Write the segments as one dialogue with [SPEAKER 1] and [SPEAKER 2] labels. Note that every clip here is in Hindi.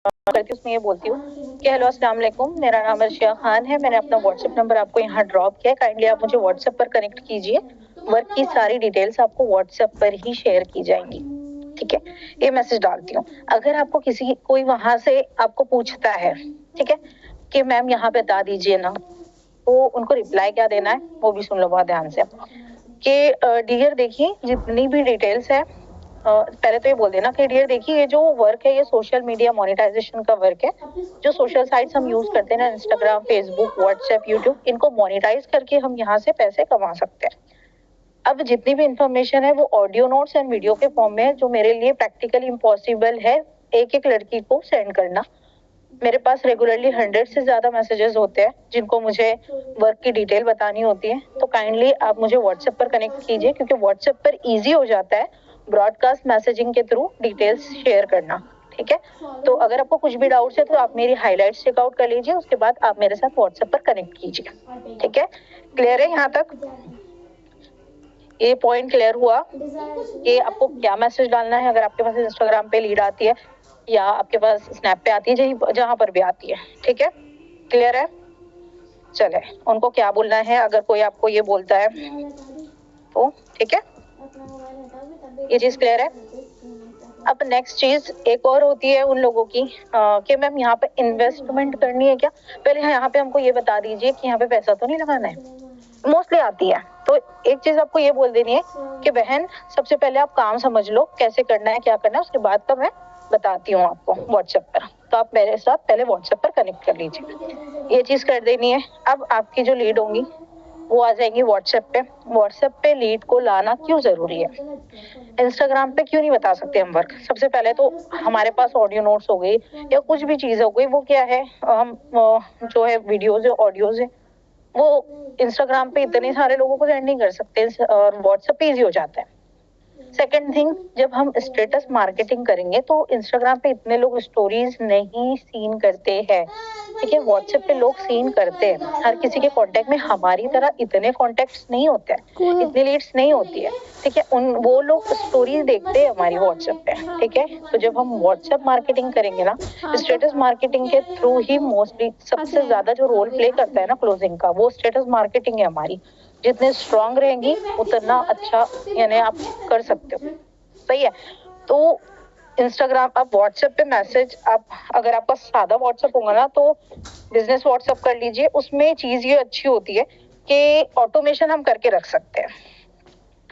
[SPEAKER 1] करती हूँ उसमें ये बोलती हूँ कि हेलो अस्सलाम वालेकुम, मेरा नाम अर्शिया खान है, मैंने अपना व्हाट्सएप नंबर आपको यहाँ ड्रॉप किया है, काइंडली आप मुझे व्हाट्सएप पर कनेक्ट कीजिए। वर्क की सारी डिटेल्स आपको व्हाट्सएप पर ही शेयर की जाएंगी। ठीक है, ये मैसेज डालती हूँ। अगर आपको कोई वहां से आपको पूछता है, ठीक है, कि मैम यहाँ पे बता दीजिए ना, तो उनको रिप्लाई क्या देना है वो भी सुन लो बहुत ध्यान से। कि डियर देखिए जितनी भी डिटेल्स है, पहले तो ये बोल देना कि डियर देखिए ये जो वर्क है ये सोशल मीडिया मोनेटाइजेशन का वर्क है। जो सोशल साइट्स हम यूज करते हैं ना, इंस्टाग्राम, फेसबुक, व्हाट्सएप, यूट्यूब, इनको मोनेटाइज करके हम यहाँ से पैसे कमा सकते हैं। अब जितनी भी इंफॉर्मेशन है वो ऑडियो नोट्स एंड वीडियो के फॉर्म में है, जो मेरे लिए प्रैक्टिकली इम्पॉसिबल है एक एक लड़की को सेंड करना। मेरे पास रेगुलरली 100 से ज्यादा मैसेजेस होते हैं जिनको मुझे वर्क की डिटेल बतानी होती है। तो काइंडली आप मुझे व्हाट्सएप पर कनेक्ट कीजिए, क्योंकि व्हाट्सएप पर इजी हो जाता है ब्रॉडकास्ट मैसेजिंग के थ्रू डिटेल्स शेयर करना। ठीक है, तो अगर आपको कुछ भी डाउट्स है तो आप मेरी हाईलाइट्स चेकआउट कर लीजिए, उसके बाद आप मेरे साथ व्हाट्सएप पर कनेक्ट कीजिए। ठीक है, क्लियर है यहाँ तक? ये पॉइंट क्लियर हुआ कि आपको क्या मैसेज डालना है। अगर आपके पास इंस्टाग्राम पे लीड आती है या आपके पास स्नैप पे आती है, जहां पर भी आती है। ठीक है, क्लियर है? चले, उनको क्या बोलना है अगर कोई आपको ये बोलता है तो। ठीक है, ये चीज क्लियर है। अब नेक्स्ट चीज एक और होती है उन लोगों की कि मैम यहाँ पे इन्वेस्टमेंट करनी है क्या। पहले यहाँ पे हमको ये बता दीजिए कि यहाँ पे पैसा तो नहीं लगाना है। मोस्टली आती है तो एक चीज आपको ये बोल देनी है कि बहन सबसे पहले आप काम समझ लो कैसे करना है, क्या करना है, उसके बाद का मैं बताती हूँ आपको व्हाट्सएप पर। तो आप मेरे साथ पहले व्हाट्सएप पर कनेक्ट कर लीजिए, ये चीज कर देनी है। अब आपकी जो लीड होंगी वो आ जाएंगी व्हाट्सएप पे। व्हाट्सएप पे लीड को लाना क्यों जरूरी है, इंस्टाग्राम पे क्यों नहीं बता सकते हम वर्क। सबसे पहले तो हमारे पास ऑडियो नोट्स हो गई या कुछ भी चीज हो गई, वो क्या है, हम जो है वीडियोज है, ऑडियोज है, वो इंस्टाग्राम पे इतने सारे लोगों को सेंड नहीं कर सकते और व्हाट्सएप पे इजी हो जाता है। सेकेंड थिंग, जब हम स्टेटस मार्केटिंग करेंगे तो इंस्टाग्राम पे इतने लोग स्टोरीज नहीं सीन करते हैं। ठीक है, व्हाट्सएप पे लोग सीन करते हैं। हर किसी के कांटेक्ट में हमारी तरह इतने कॉन्टेक्ट्स नहीं होते हैं, इतनी लीड्स नहीं होती है। ठीक है, वो लोग स्टोरीज देखते हैं हमारी व्हाट्सएप पे। ठीक है, तो जब हम व्हाट्सएप मार्केटिंग करेंगे ना, स्टेटस मार्केटिंग के थ्रू ही मोस्टली सबसे ज्यादा जो रोल प्ले करता है ना क्लोजिंग का, वो स्टेटस मार्केटिंग है हमारी। जितने स्ट्रांग रहेंगी उतना अच्छा यानी आप कर सकते हो। सही है, तो इंस्टाग्राम, अब व्हाट्सएप पे मैसेज, आप अगर आपका सादा व्हाट्सएप होगा ना तो बिजनेस व्हाट्सएप कर लीजिए। उसमें चीज ये अच्छी होती है कि ऑटोमेशन हम करके रख सकते हैं।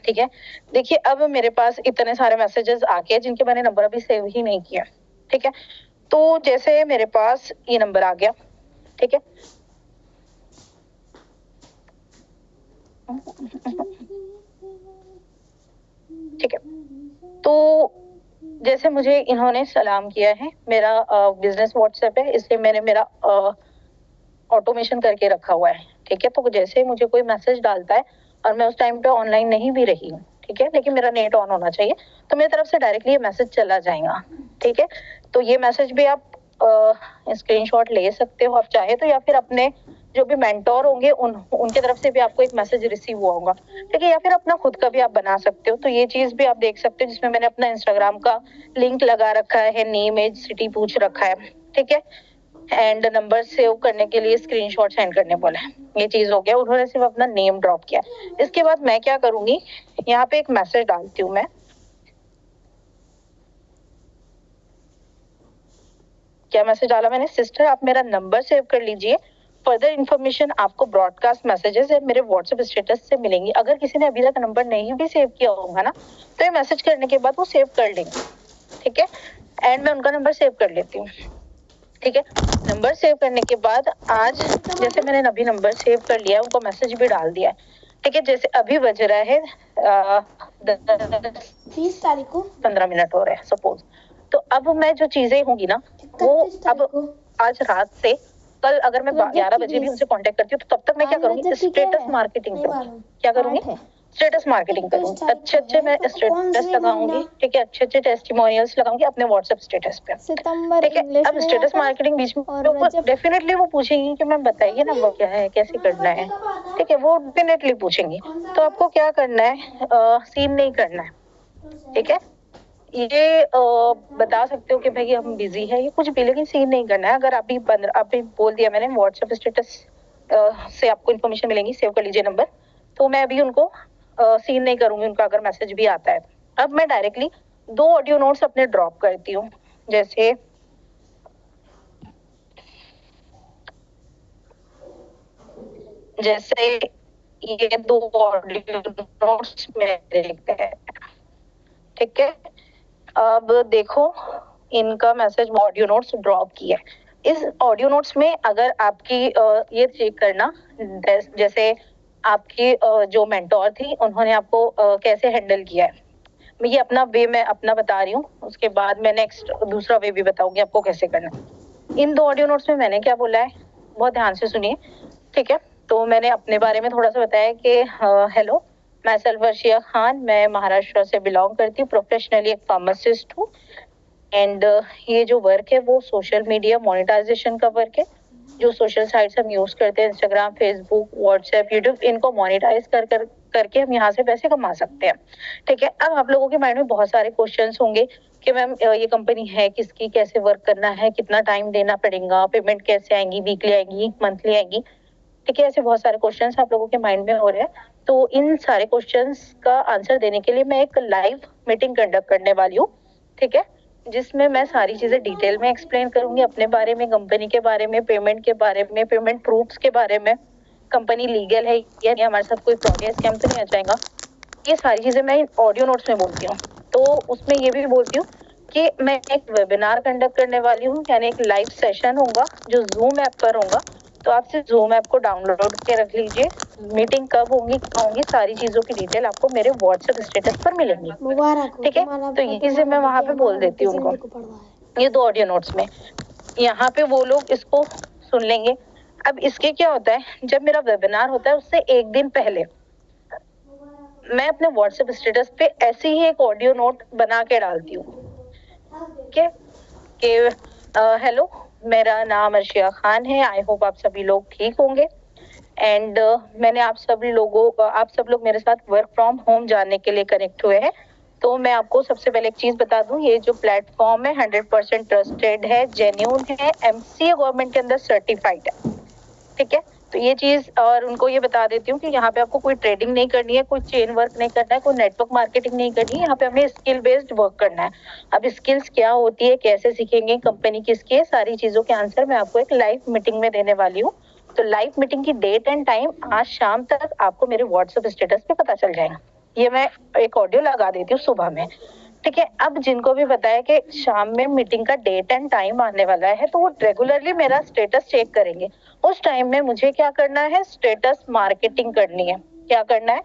[SPEAKER 1] ठीक है, देखिए अब मेरे पास इतने सारे मैसेजेस आ गए जिनके मैंने नंबर अभी सेव ही नहीं किया। ठीक है, तो जैसे मेरे पास ये नंबर आ गया, ठीक है, ठीक है, तो जैसे मुझे इन्होंने सलाम किया है, मेरा बिजनेस व्हाट्सएप है, इसलिए मैंने मेरा ऑटोमेशन करके रखा हुआ है। ठीक है, तो जैसे मुझे कोई मैसेज डालता है और मैं उस टाइम पे ऑनलाइन नहीं भी रही हूँ, ठीक है, लेकिन मेरा नेट ऑन होना चाहिए, तो मेरी तरफ से डायरेक्टली ये मैसेज चला जाएगा। ठीक है, तो ये मैसेज भी आप स्क्रीनशॉट ले सकते हो आप चाहे तो, या फिर अपने जो भी मेंटोर होंगे उनके तरफ से भी आपको एक मैसेज रिसीव हुआ होगा। ठीक है, या फिर अपना खुद का भी आप बना सकते हो। तो ये चीज भी आप देख सकते हो, जिसमें मैंने अपना इंस्टाग्राम का लिंक लगा रखा है, नेम एज सिटी पूछ रखा है। ठीक है, एंड नंबर सेव करने के लिए स्क्रीनशॉट सेंड करने बोला है। ये चीज हो गया, उन्होंने सिर्फ अपना नेम ड्रॉप किया। इसके बाद मैं क्या करूंगी, यहाँ पे एक मैसेज डालती हूँ मैं। क्या मैसेज डाला मैंने, सिस्टर आप मेरा नंबर सेव कर लीजिए, फर्दर इन्फॉर्मेशन आपको ब्रॉडकास्ट मैसेजेस या मेरे व्हाट्सएप स्टेटस से मिलेंगी। अगर किसी ने अभी तक नंबर नहीं भी सेव किया होगा ना, तो ये मैसेज करने के बाद वो सेव कर लेंगे। ठीक है, एंड मैं उनका नंबर सेव कर लेती हूँ। ठीक है, नंबर सेव करने के बाद आज जैसे मैंने अभी नंबर सेव कर लिया है, उनको मैसेज भी डाल दिया है। ठीक है, जैसे अभी बज रहा है
[SPEAKER 2] 20 तारीख को
[SPEAKER 1] 15 मिनट हो रहे हैं सपोज। तो अब मैं जो चीजें होंगी ना, वो अब आज रात से कल अगर मैं 11 बजे भी उनसे कांटेक्ट करती हूँ तो तब तक मैं क्या करूंगी, स्टेटस मार्केटिंग करूंगी। क्या करूंगी, स्टेटस मार्केटिंग करूंगी। अच्छे मैं स्टेटस लगाऊंगी। ठीक है, अच्छे टेस्टिमोनियल्स लगाऊंगी अपने व्हाट्सएप स्टेटस पे।
[SPEAKER 2] सितंबर
[SPEAKER 1] ठीक है, अब स्टेटस मार्केटिंग बीच में डेफिनेटली वो पूछेंगी कि मैम बताइए ना वो क्या है, कैसे करना है। ठीक है, वो डेफिनेटली पूछेंगी। तो आपको क्या करना है, सीन नहीं करना है। ठीक है, ये बता सकते हो कि भाई हम बिजी है, ये कुछ भी, लेकिन सीन नहीं करना है। अगर अभी बोल दिया मैंने व्हाट्सएप स्टेटस से आपको इन्फॉर्मेशन मिलेंगी, सेव कर लीजिए नंबर, तो मैं अभी उनको सीन नहीं करूंगी उनका अगर मैसेज भी आता है। अब मैं डायरेक्टली 2 ऑडियो नोट्स अपने ड्रॉप करती हूँ। जैसे जैसे ये 2 ऑडियो नोट्स मेरे हैं, ठीक है। अब देखो, इनका मैसेज ऑडियो नोट्स ड्रॉप किया है। इस ऑडियो नोट्स में अगर आपकी ये चेक करना, जैसे आपकी जो मेंटोर थी उन्होंने आपको कैसे हैंडल किया है। मैं ये अपना वे मैं अपना बता रही हूँ, उसके बाद मैं नेक्स्ट दूसरा वे भी बताऊंगी आपको कैसे करना। इन 2 ऑडियो नोट्स में मैंने क्या बोला है, बहुत ध्यान से सुनिए, ठीक है। तो मैंने अपने बारे में थोड़ा सा बताया कि हेलो, मैं सलवर्शिया खान, मैं महाराष्ट्र से बिलोंग करती हूँ, प्रोफेशनली एक फार्मासिस्ट हूँ। एंड ये जो वर्क है वो सोशल मीडिया मोनेटाइजेशन का वर्क है। जो सोशल साइट्स हम यूज करते हैं, इंस्टाग्राम, फेसबुक, व्हाट्सएप, यूट्यूब, इनको मोनेटाइज करके हम यहाँ से पैसे कमा सकते हैं, ठीक है। अब आप लोगों के माइंड में बहुत सारे क्वेश्चंस होंगे कि मैम ये कंपनी है किसकी, कैसे वर्क करना है, कितना टाइम देना पड़ेगा, पेमेंट कैसे आएंगी, वीकली आएंगी, मंथली आएंगी, ठीक है। ऐसे बहुत सारे क्वेश्चंस आप लोगों के माइंड में हो रहे हैं। तो इन सारे क्वेश्चंस का आंसर देने के लिए मैं एक लाइव मीटिंग कंडक्ट करने वाली हूँ, ठीक है, जिसमें मैं सारी चीजें डिटेल में एक्सप्लेन करूंगी अपने बारे में, कंपनी के बारे में, पेमेंट के बारे में, पेमेंट प्रूफ्स के बारे में, कंपनी लीगल है या नहीं, हमारे साथ कोई फ्रॉड या स्कैम तो नहीं आ जाएगा। ये सारी चीजें मैं ऑडियो नोट्स में बोलती हूँ। तो उसमें ये भी बोलती हूँ कि मैं एक वेबिनार कंडक्ट करने वाली हूँ, यानी एक लाइव सेशन होगा जो जूम ऐप पर होगा। तो आप सिर्फ जूम ऐप को डाउनलोड के रख लीजिए। मीटिंग कब होंगी सारी चीजों की डिटेल आपको मेरे व्हाट्सएप स्टेटस पर मिलेंगी, ठीक है। तो ये चीजें मैं वहां पे बोल देती हूँ उनको, ये 2 ऑडियो नोट्स में। यहाँ पे वो लोग इसको सुन लेंगे। अब इसके क्या होता है, जब मेरा वेबिनार होता है उससे एक दिन पहले मैं अपने व्हाट्सएप स्टेटस पे ऐसे ही एक ऑडियो नोट बना के डालती हूँ, ठीक है, कि हेलो, मेरा नाम अर्शिया खान है, आई होप आप सभी लोग ठीक होंगे। एंड मैंने आप सब लोग मेरे साथ वर्क फ्रॉम होम जानने के लिए कनेक्ट हुए हैं। तो मैं आपको सबसे पहले एक चीज बता दूं, ये जो प्लेटफॉर्म है 100% ट्रस्टेड है, जेन्यून है, एमसीए गवर्नमेंट के अंदर सर्टिफाइड है, ठीक है। तो ये चीज, और उनको ये बता देती हूँ कि यहाँ पे आपको कोई ट्रेडिंग नहीं करनी है, कोई चेन वर्क नहीं करना है, कोई नेटवर्क मार्केटिंग नहीं करनी है, यहाँ पे हमें स्किल बेस्ड वर्क करना है। अब स्किल्स क्या होती है, कैसे सीखेंगे, कंपनी किसकी है, सारी चीजों के आंसर मैं आपको एक लाइव मीटिंग में देने वाली हूँ। तो लाइव मीटिंग की डेट एंड टाइम आज शाम तक आपको मेरे व्हाट्सएप स्टेटस पे पता चल जाएगा। ये मैं एक ऑडियो लगा देती हूँ सुबह में, ठीक है। अब जिनको भी बताया कि शाम में मीटिंग का डेट एंड टाइम आने वाला है, तो वो रेगुलरली मेरा स्टेटस चेक करेंगे। उस टाइम में मुझे क्या करना है, स्टेटस मार्केटिंग करनी है। क्या करना है,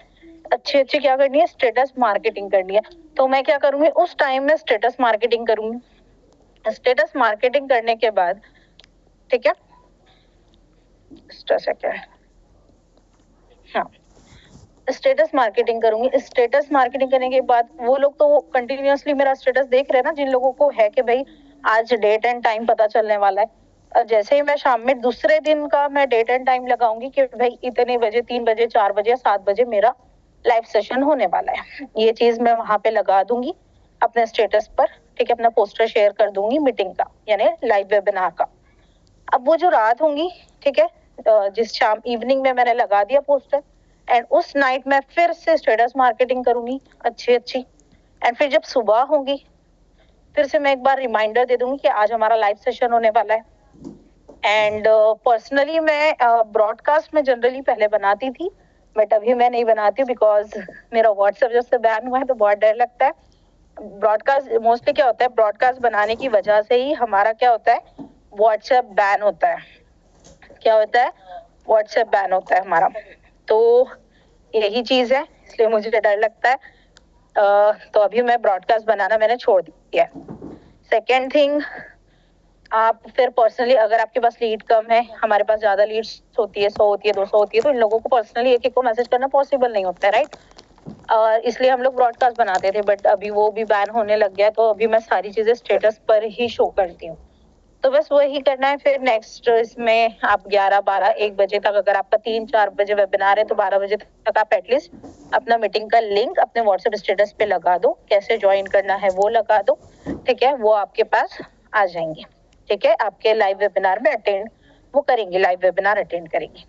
[SPEAKER 1] अच्छी अच्छी क्या करनी है, स्टेटस मार्केटिंग करनी है। तो मैं क्या करूंगी, उस टाइम में स्टेटस मार्केटिंग करूंगी। स्टेटस मार्केटिंग करने के बाद, ठीक है, सेकेंड, हाँ, स्टेटस मार्केटिंग करूंगी। स्टेटस मार्केटिंग करने के बाद वो लोग तो कंटिन्यूअसली मेरा स्टेटस देख रहे हैं ना, जिन लोगों को है कि भाई आज डेट एंड टाइम पता चलने वाला है। जैसे ही मैं शाम में दूसरे दिन का मैं डेट एंड टाइम लगाऊंगी कि भाई इतने बजे, 3 बजे, 4 बजे, 7 बजे मेरा लाइव सेशन होने वाला है, ये चीज मैं वहां पे लगा दूंगी अपने स्टेटस पर, ठीक है। अपना पोस्टर शेयर कर दूंगी मीटिंग का, यानी लाइव वेबिनार का। अब वो जो रात होंगी, ठीक है, जिस शाम इवनिंग में मैंने लगा दिया पोस्टर, एंड उस नाइट मैं फिर से स्टेटस मार्केटिंग करूंगी अच्छी अच्छी। एंड फिर जब सुबह होगी, फिर से मैं एक बार रिमाइंडर दे दूंगी कि आज हमारा लाइव सेशन होने वाला है। एंड पर्सनली मैं ब्रॉडकास्ट में जनरली पहले बनाती थी, बट अभी मैं नहीं बनाती हूँ, बिकॉज मेरा व्हाट्सएप जब से बैन हुआ है तो बहुत डर लगता है। ब्रॉडकास्ट मोस्टली क्या होता है, ब्रॉडकास्ट बनाने की वजह से ही हमारा क्या होता है, व्हाट्सएप बैन होता है। क्या होता है, व्हाट्सएप बैन होता है हमारा। तो यही चीज है, इसलिए मुझे डर लगता है। तो अभी मैं ब्रॉडकास्ट बनाना मैंने छोड़ दिया है। सेकेंड थिंग, आप फिर पर्सनली अगर आपके पास लीड कम है, हमारे पास ज्यादा लीड्स होती है, 100 होती है, 200 होती है, तो इन लोगों को पर्सनली एक एक को मैसेज करना पॉसिबल नहीं होता है, राइट। इसलिए हम लोग ब्रॉडकास्ट बनाते थे, बट अभी वो भी बैन होने लग गया, तो अभी मैं सारी चीजें स्टेटस पर ही शो करती हूँ, तो बस वही करना है। फिर नेक्स्ट इसमें आप 11, 12, 1 बजे तक, अगर आपका 3, 4 बजे वेबिनार है तो 12 बजे तक आप एटलीस्ट अपना मीटिंग का लिंक अपने व्हाट्सएप स्टेटस पे लगा दो, कैसे ज्वाइन करना है वो लगा दो, ठीक है, वो आपके पास आ जाएंगे, ठीक है, आपके लाइव वेबिनार में अटेंड वो करेंगे, लाइव वेबिनार अटेंड करेंगे,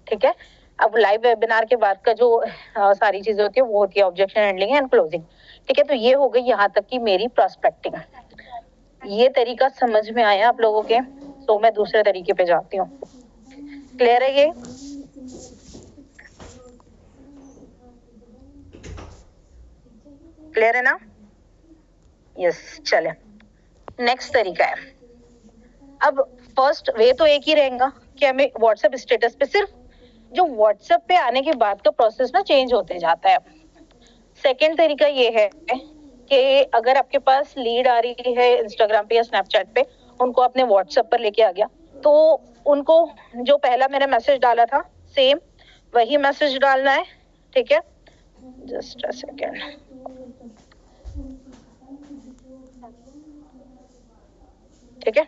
[SPEAKER 1] ठीक है। अब लाइव वेबिनार के बाद का जो सारी चीजें होती है वो होती है ऑब्जेक्शन हैंडलिंग एंड क्लोजिंग, ठीक है। तो ये हो गई यहाँ तक की मेरी प्रोस्पेक्टिंग। ये तरीका समझ में आया आप लोगों के? तो मैं दूसरे तरीके पे जाती हूँ। क्लियर है ये? क्लियर है ना? यस, चले नेक्स्ट तरीका है। अब फर्स्ट वे तो एक ही रहेगा कि हमें व्हाट्सएप स्टेटस पे सिर्फ जो व्हाट्सएप पे आने के बाद का प्रोसेस ना चेंज होते जाता है। सेकेंड तरीका ये है कि अगर आपके पास लीड आ रही है इंस्टाग्राम पे या स्नैपचैट पे, उनको आपने व्हाट्सएप पर लेके आ गया, तो उनको जो पहला मैंने मैसेज डाला था सेम वही मैसेज डालना है, ठीक है। जस्ट अ सेकेंड, ठीक है।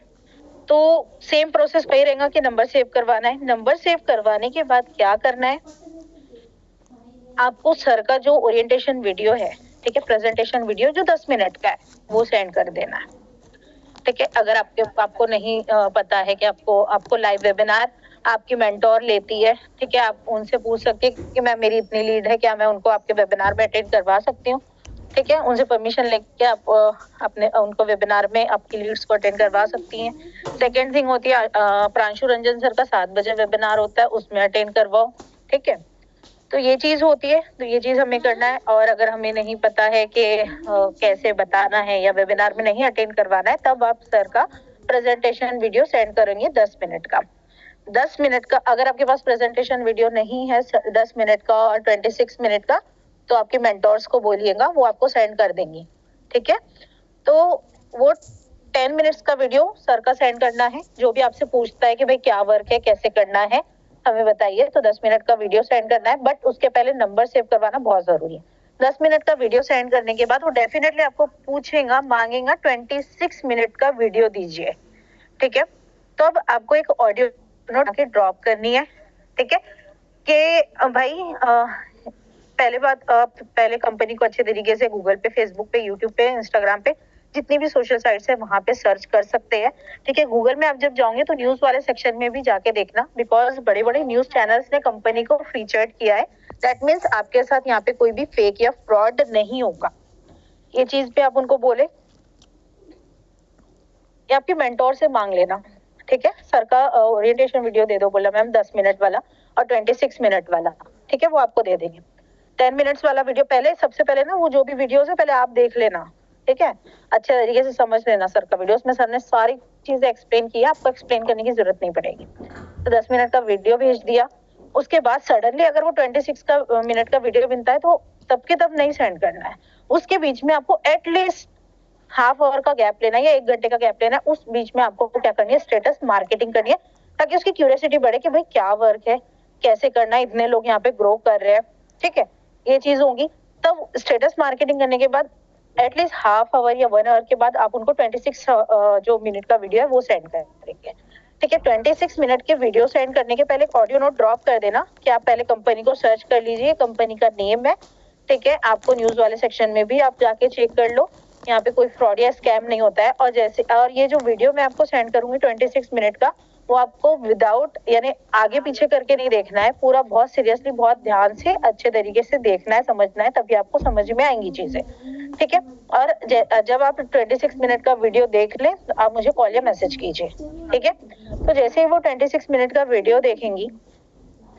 [SPEAKER 1] तो सेम प्रोसेस वही रहेगा कि नंबर सेव करवाना है। नंबर सेव करवाने के बाद क्या करना है, आपको सर का जो ओरिएंटेशन वीडियो है, ठीक है, प्रेजेंटेशन वीडियो जो 10 मिनट का है वो सेंड कर देना है, ठीक है। अगर आपको नहीं पता है कि आपको लाइव वेबिनार आपकी मेंटोर लेती है, ठीक है, आप उनसे पूछ सकते हैं कि मैम मेरी इतनी लीड है, क्या मैं उनको आपके वेबिनार में अटेंड करवा सकती हूँ, ठीक है। उनसे परमिशन लेके आप अपने उनको वेबिनार में आपकी लीड्स को अटेंड करवा सकती हैं। सेकेंड थिंग होती है प्रांशु रंजन सर का 7 बजे वेबिनार होता है, उसमें अटेंड करवाओ, ठीक है। तो ये चीज होती है, तो ये चीज हमें करना है। और अगर हमें नहीं पता है कि कैसे बताना है या वेबिनार में नहीं अटेंड करवाना है, तब आप सर का प्रेजेंटेशन वीडियो सेंड करेंगे 10 मिनट का। 10 मिनट का अगर आपके पास प्रेजेंटेशन वीडियो नहीं है 10 मिनट का और 26 मिनट का, तो आपके मेंटोर्स को बोलिएगा, वो आपको सेंड कर देंगी, ठीक है। तो वो 10 मिनट्स का वीडियो सर का सेंड करना है। जो भी आपसे पूछता है कि भाई क्या वर्क है, कैसे करना है, हमें बताइए, तो 10 मिनट का वीडियो सेंड करना है। बट उसके पहले नंबर सेव करवाना बहुत जरूरी है। 10 मिनट का वीडियो सेंड करने के बाद वो डेफिनेटली आपको पूछेगा, मांगेगा 26 मिनट का वीडियो दीजिए, ठीक है। तो अब आपको एक ऑडियो नोट के ड्रॉप करनी है, ठीक है, कि भाई पहले बात, आप पहले कंपनी को अच्छे तरीके से गूगल पे, फेसबुक पे, यूट्यूब पे, इंस्टाग्राम पे, जितनी भी सोशल साइट्स है वहां पे सर्च कर सकते हैं, ठीक है। गूगल में आप जब जाओगे तो न्यूज वाले सेक्शन में भी जाके देखना, बिकॉज बड़े बड़े न्यूज चैनल्स ने कंपनी को फीचर्ड किया है। दैट मीन्स आपके साथ यहाँ पे कोई भी फेक या फ्रॉड नहीं होगा। ये चीज पे आप उनको बोले या आपके मेंटोर से मांग लेना, ठीक है। सर का ओरिएंटेशन वीडियो दे दो, बोला मैम 10 मिनट वाला और 26 मिनट वाला, ठीक है, वो आपको दे देंगे। 10 मिनट्स वाला वीडियो पहले, सबसे पहले ना वो जो भी वीडियोस है पहले आप देख लेना, ठीक है, अच्छे तरीके से समझ लेना सर का वीडियो। उसमें सर ने सारी चीजें एक्सप्लेन की है, आपको एक्सप्लेन करने की जरूरत नहीं पड़ेगी। तो 10 मिनट का वीडियो भेज दिया। उसके बाद सडनली अगर वो 26 का मिनट का वीडियो बनता है तो तब के तब नहीं सेंड करना है। उसके बीच में आपको एटलीस्ट हाफ आवर का गैप लेना है या 1 घंटे का गैप लेना है। उस बीच में आपको क्या करनी है, स्टेटस मार्केटिंग करनी है, ताकि उसकी क्यूरियोसिटी बढ़े कि भाई क्या वर्क है, कैसे करना है, इतने लोग यहाँ पे ग्रो कर रहे हैं, ठीक है, ये चीज होगी। तब स्टेटस मार्केटिंग करने के बाद एटलीस्ट हाफ आवर या 1 आवर के बाद आप उनको 26 जो मिनट का वीडियो है वो सेंड करेंगे, ठीक है। 26 मिनट के वीडियो सेंड करने के पहले ऑडियो नोट ड्रॉप कर देना कि आप पहले कंपनी को सर्च कर लीजिए, कंपनी का नेम है, ठीक है। आपको न्यूज वाले सेक्शन में भी आप जाके चेक कर लो, यहाँ पे कोई फ्रॉड या स्कैम नहीं होता है। और ये जो वीडियो मैं आपको सेंड करूंगी 26 मिनट का, वो आपको विदाउट यानी आगे पीछे करके नहीं देखना है, पूरा बहुत सीरियसली, बहुत ध्यान से, अच्छे तरीके से देखना है, समझना है, तभी आपको समझ में आएंगी चीजें, ठीक है। और जब आप 26 मिनट का वीडियो देख लें तो आप मुझे कॉल या मैसेज कीजिए, ठीक है। तो जैसे ही वो 26 मिनट का वीडियो देखेंगी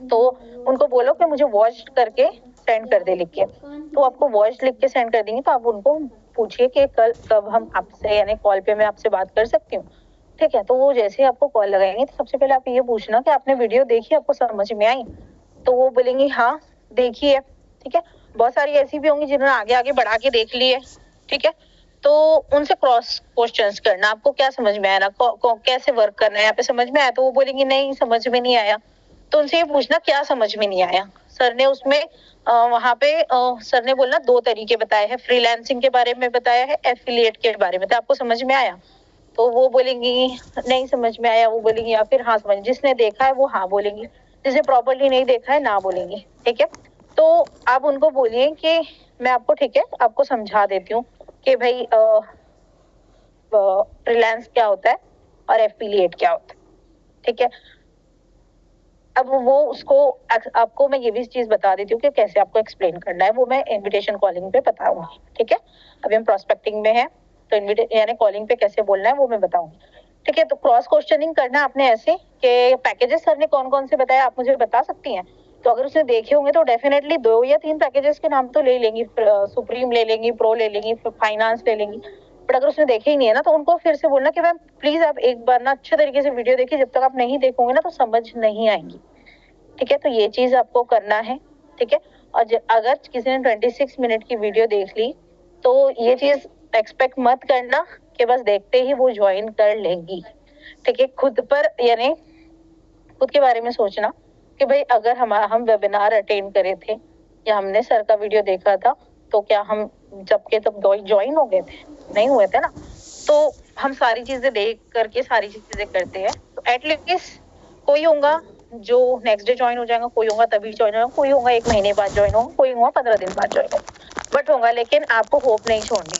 [SPEAKER 1] तो उनको बोलो कि मुझे वॉच करके सेंड कर दे लिख के, तो आपको वॉच लिख के सेंड कर देंगे। तो आप उनको पूछिए कि कब हम आपसे यानी कॉल पे मैं आपसे बात कर सकती हूँ, ठीक है। तो वो जैसे ही आपको कॉल लगाएंगे तो सबसे पहले आप ये पूछना कि आपने वीडियो देखी, आपको समझ में आई? तो वो बोलेंगी हाँ देखी है, ठीक है। बहुत सारी ऐसी भी होंगी जिन्होंने आगे आगे बढ़ा के देख ली है, ठीक है। तो उनसे क्रॉस क्वेश्चंस करना, आपको क्या समझ में आया ना, कैसे वर्क करना है यहाँ पे, समझ में आया? तो वो बोलेंगी नहीं समझ में नहीं आया। तो उनसे ये पूछना क्या समझ में नहीं आया। सर ने उसमें वहां पे सर ने बोलना 2 तरीके बताए हैं, फ्रीलांसिंग के बारे में बताया है, एफिलिएट के बारे में, तो आपको समझ में आया? तो वो बोलेंगी नहीं समझ में आया, वो बोलेंगी, या फिर हाँ समझ, जिसने देखा है वो हाँ बोलेंगी, जिसने प्रॉपरली नहीं देखा है ना बोलेंगी। ठीक है, तो आप उनको बोलिए कि मैं आपको, ठीक है, आपको समझा देती हूँ कि भाई फ्रीलांस क्या होता है और एफिलिएट क्या होता है। ठीक है, अब वो उसको, आपको मैं ये भी चीज बता देती हूँ कि कैसे आपको एक्सप्लेन करना है, वो मैं इनविटेशन कॉलिंग पे बताऊंगी। ठीक है, अभी हम प्रोस्पेक्टिंग में है, तो इनविटेशन यानी कॉलिंग पे कैसे बोलना है वो मैं बताऊंगी। ठीक है, तो क्रॉस क्वेश्चनिंग करना आपने ऐसे कि पैकेजेस सर ने कौन कौन से बताए आप मुझे बता सकती हैं। तो अगर उसने देखे होंगे तो डेफिनेटली 2 या 3 पैकेजेस के नाम तो ले लेंगी, सुप्रीम ले लेंगी, प्रो ले लेंगी, फाइनेंस ले लेंगी। बट अगर उसने देखे ही नहीं है ना, तो उनको फिर से बोलना कि मैम प्लीज आप एक बार ना अच्छे तरीके से वीडियो देखिए, जब तक आप नहीं देखोगे ना तो समझ नहीं आएंगी। ठीक है, तो ये चीज आपको करना है। ठीक है, और अगर किसी ने 26 मिनट की वीडियो देख ली तो ये चीज एक्सपेक्ट मत करना कि बस देखते ही वो ज्वाइन कर लेंगी। ठीक है, खुद पर यानी खुद के बारे में सोचना कि भाई अगर हम वेबिनार अटेंड करे थे या हमने सर का वीडियो देखा था, तो क्या हम जब के तब ज्वाइन हो गए थे? नहीं हुए थे ना। तो हम सारी चीजें देख करके सारी चीजें करते हैं, तो एटलीस्ट कोई होगा जो नेक्स्ट डे ज्वाइन हो जाएगा, कोई होगा तभी ज्वाइन होगा, कोई होगा 1 महीने बाद ज्वाइन होगा, कोई होगा 15 दिन बाद ज्वाइन होगा, बट होगा। लेकिन आपको होप नहीं छोड़नी।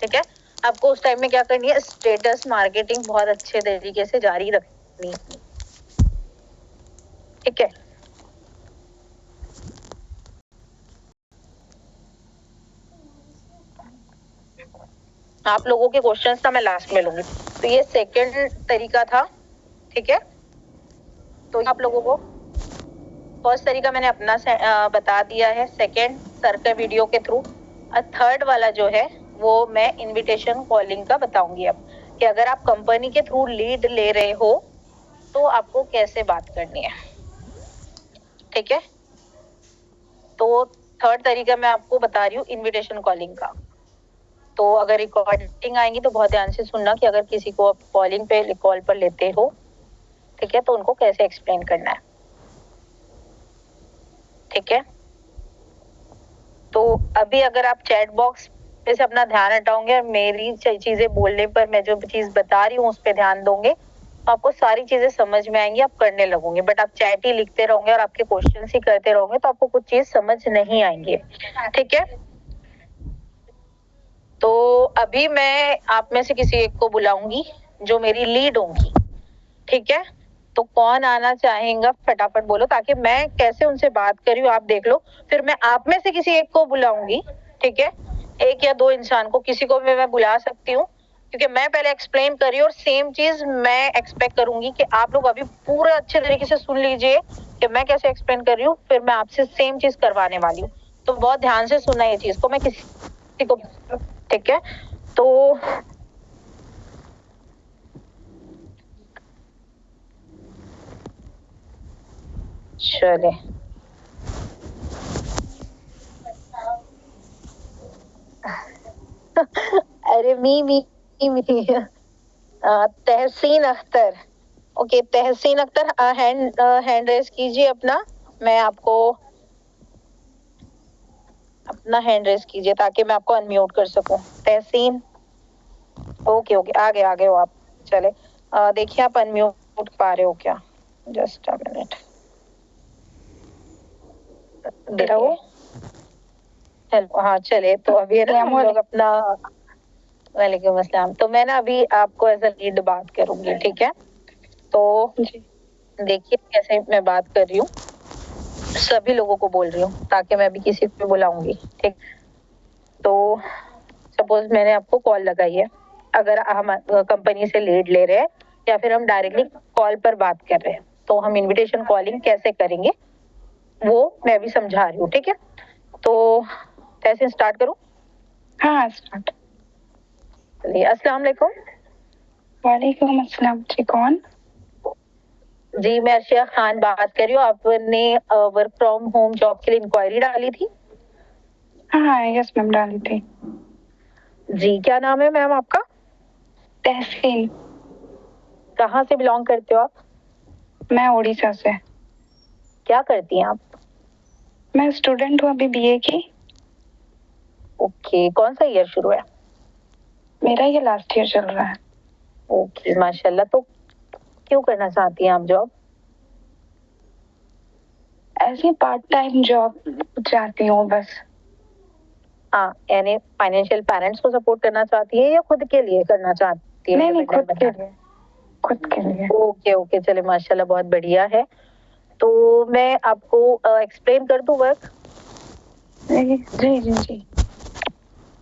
[SPEAKER 1] ठीक है, आपको उस टाइम में क्या करनी है, स्टेटस मार्केटिंग बहुत अच्छे तरीके से जारी रखनी है। ठीक है, आप लोगों के क्वेश्चंस ना मैं लास्ट में लूंगी। तो ये सेकंड तरीका था। ठीक है, तो आप लोगों को फर्स्ट तरीका मैंने अपना बता दिया है, सेकंड सर के वीडियो के थ्रू, और थर्ड वाला जो है वो मैं इनविटेशन कॉलिंग का बताऊंगी अब, कि अगर आप कंपनी के थ्रू लीड ले रहे हो तो आपको कैसे बात करनी है। ठीक है, तो थर्ड तरीका मैं आपको बता रही हूँ इनविटेशन कॉलिंग का। तो अगर रिकॉर्डिंग आएंगी तो बहुत ध्यान से सुनना कि अगर किसी को आप कॉलिंग पे कॉल पर लेते हो, ठीक है, तो उनको कैसे एक्सप्लेन करना है। ठीक है, तो अभी अगर आप चैट बॉक्स पे से अपना ध्यान हटाओगे और मेरी चीजें बोलने पर मैं जो चीज बता रही हूँ उस पर ध्यान दोगे, तो आपको सारी चीजें समझ में आएंगी, आप करने लगोगे। बट आप चैट ही लिखते रहोगे और आपके क्वेश्चन ही करते रहोगे तो आपको कुछ चीज समझ नहीं आएंगे। ठीक है, तो अभी मैं आप में से किसी एक को बुलाऊंगी जो मेरी लीड होंगी। ठीक है, तो कौन आना चाहेगा फटाफट बोलो, ताकि मैं कैसे उनसे बात कर रही हूँ आप देख लो। फिर मैं आप में से किसी एक को बुलाऊंगी। ठीक है, 1 या 2 इंसान को, किसी को भी मैं बुला सकती हूँ, क्योंकि मैं पहले एक्सप्लेन कर रही हूँ और सेम चीज मैं एक्सपेक्ट करूंगी कि आप लोग अभी पूरा अच्छे तरीके से सुन लीजिए कि मैं कैसे एक्सप्लेन कर रही हूँ, फिर मैं आपसे सेम चीज करवाने वाली हूँ। तो बहुत ध्यान से सुनना ये चीज को, मैं किसी को, ठीक है, तो चले अरे मी तहसीन अख्तर। ओके, तहसीन अख्तर, हैंड रेस कीजिए अपना, मैं आपको अपना हैंड रेस कीजिए ताकि मैं आपको अनम्यूट कर सकूं। तहसीन, ओके ओके, आ गए हो आप। चले, देखिए आप अनम्यूट पा रहे हो क्या? जस्ट अ मिनट, देखो। हेलो, हाँ चले, तो अभी है ना हम लोग अपना, वालेकुम अस्सलाम। तो मैं ना अभी आपको एज अ लीड बात करूंगी। ठीक है, तो देखिए कैसे मैं बात कर रही हूँ, सभी लोगों को बोल रही हूँ ताकि मैं अभी किसी को बुलाऊंगी। ठीक, तो सपोज मैंने आपको कॉल लगाई है, अगर हम कंपनी से लीड ले रहे हैं या फिर हम डायरेक्टली कॉल पर बात कर रहे हैं, तो हम इनविटेशन कॉलिंग कैसे करेंगे वो मैं अभी समझा रही हूँ। ठीक है, तो कैसे स्टार्ट करूँ? हाँ स्टार्ट। चलिए, अस्सलाम वालेकुम। वालेकुम अस्सलाम, जी कौन? जी मैं अर्शिया खान बात कर रही हूँ। आपने वर्क फ्रॉम होम जॉब के लिए इंक्वायरी डाली थी? हाँ यस मैम, डाली थी। जी, क्या नाम है मैम आपका? तहसीन। कहाँ से बिलोंग करते हो आप? मैं उड़ीसा से। क्या करती हैं आप? मैं स्टूडेंट हूँ अभी बीए की। ओके, कौन सा ईयर शुरू है? मेरा ये लास्ट ईयर चल रहा है। ओके माशाल्लाह। तो क्यों करना चाहती हैं आप जॉब?
[SPEAKER 2] ऐसी पार्ट टाइम जॉब चाहती हूँ बस।
[SPEAKER 1] हाँ, यानी फाइनेंशियल पेरेंट्स को सपोर्ट करना चाहती है या खुद के लिए करना चाहती है?
[SPEAKER 2] नहीं, खुद के लिए, खुद के लिए।
[SPEAKER 1] ओके ओके, चले माशाल्लाह, बहुत बढ़िया है। तो मैं आपको एक्सप्लेन कर दूं वर्क?
[SPEAKER 2] जी जी जी जी।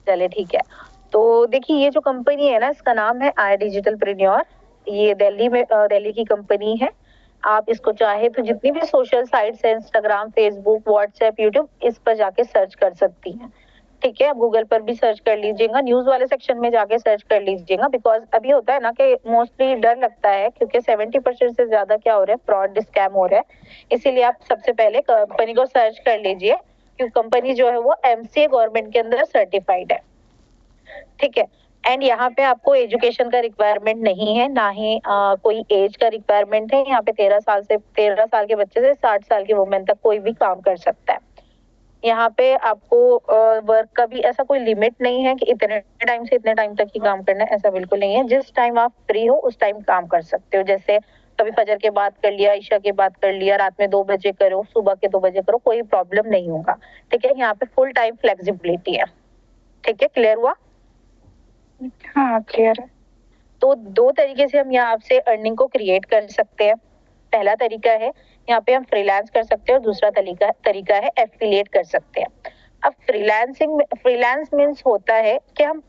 [SPEAKER 1] चले ठीक है। तो देखिए, ये जो कंपनी है ना, इसका नाम है आई डिजिटल प्रीन्योर। ये दिल्ली में दिल्ली की कंपनी है। आप इसको चाहे तो जितनी भी सोशल साइट्स है, इंस्टाग्राम, फेसबुक, व्हाट्सएप, यूट्यूब, इस पर जाके सर्च कर सकती हैं। ठीक है, आप गूगल पर भी सर्च कर लीजिएगा, न्यूज वाले सेक्शन में जाके सर्च कर लीजिएगा। बिकॉज अभी होता है ना कि मोस्टली डर लगता है, क्योंकि 70% से ज्यादा क्या हो रहा है, फ्रॉड स्कैम हो रहा है। इसीलिए आप सबसे पहले कंपनी को सर्च कर लीजिए, क्योंकि कंपनी जो है वो एमसीए गवर्नमेंट के अंदर सर्टिफाइड है। ठीक है। एंड यहाँ पे आपको एजुकेशन का रिक्वायरमेंट नहीं है, ना ही कोई एज का रिक्वायरमेंट है। यहाँ पे 13 साल के बच्चे से 60 साल की वुमेन तक कोई भी काम कर सकता है। यहाँ पे आपको वर्क का भी ऐसा कोई लिमिट नहीं है कि इतने टाइम से इतने टाइम तक ही काम करना है, ऐसा बिल्कुल नहीं है। जिस टाइम आप फ्री हो उस टाइम काम कर सकते हो। जैसे कभी फजर के बाद कर लिया, ईशा के बाद कर लिया, रात में 2 बजे करो, सुबह के 2 बजे करो, कोई प्रॉब्लम नहीं होगा। ठीक है, यहाँ पे फुल टाइम फ्लेक्सिबिलिटी है। ठीक है, क्लियर हुआ?
[SPEAKER 2] हाँ क्लियर है।
[SPEAKER 1] तो दो तरीके से हम यहाँ से अर्निंग को क्रिएट कर सकते हैं। पहला तरीका है, यहाँ पे हम फ्रीलांस कर सकते हैं, और दूसरा तरीका है एफिलिएट कर सकते हैं। अब फ्रीलांस मीन्स होता है कि हम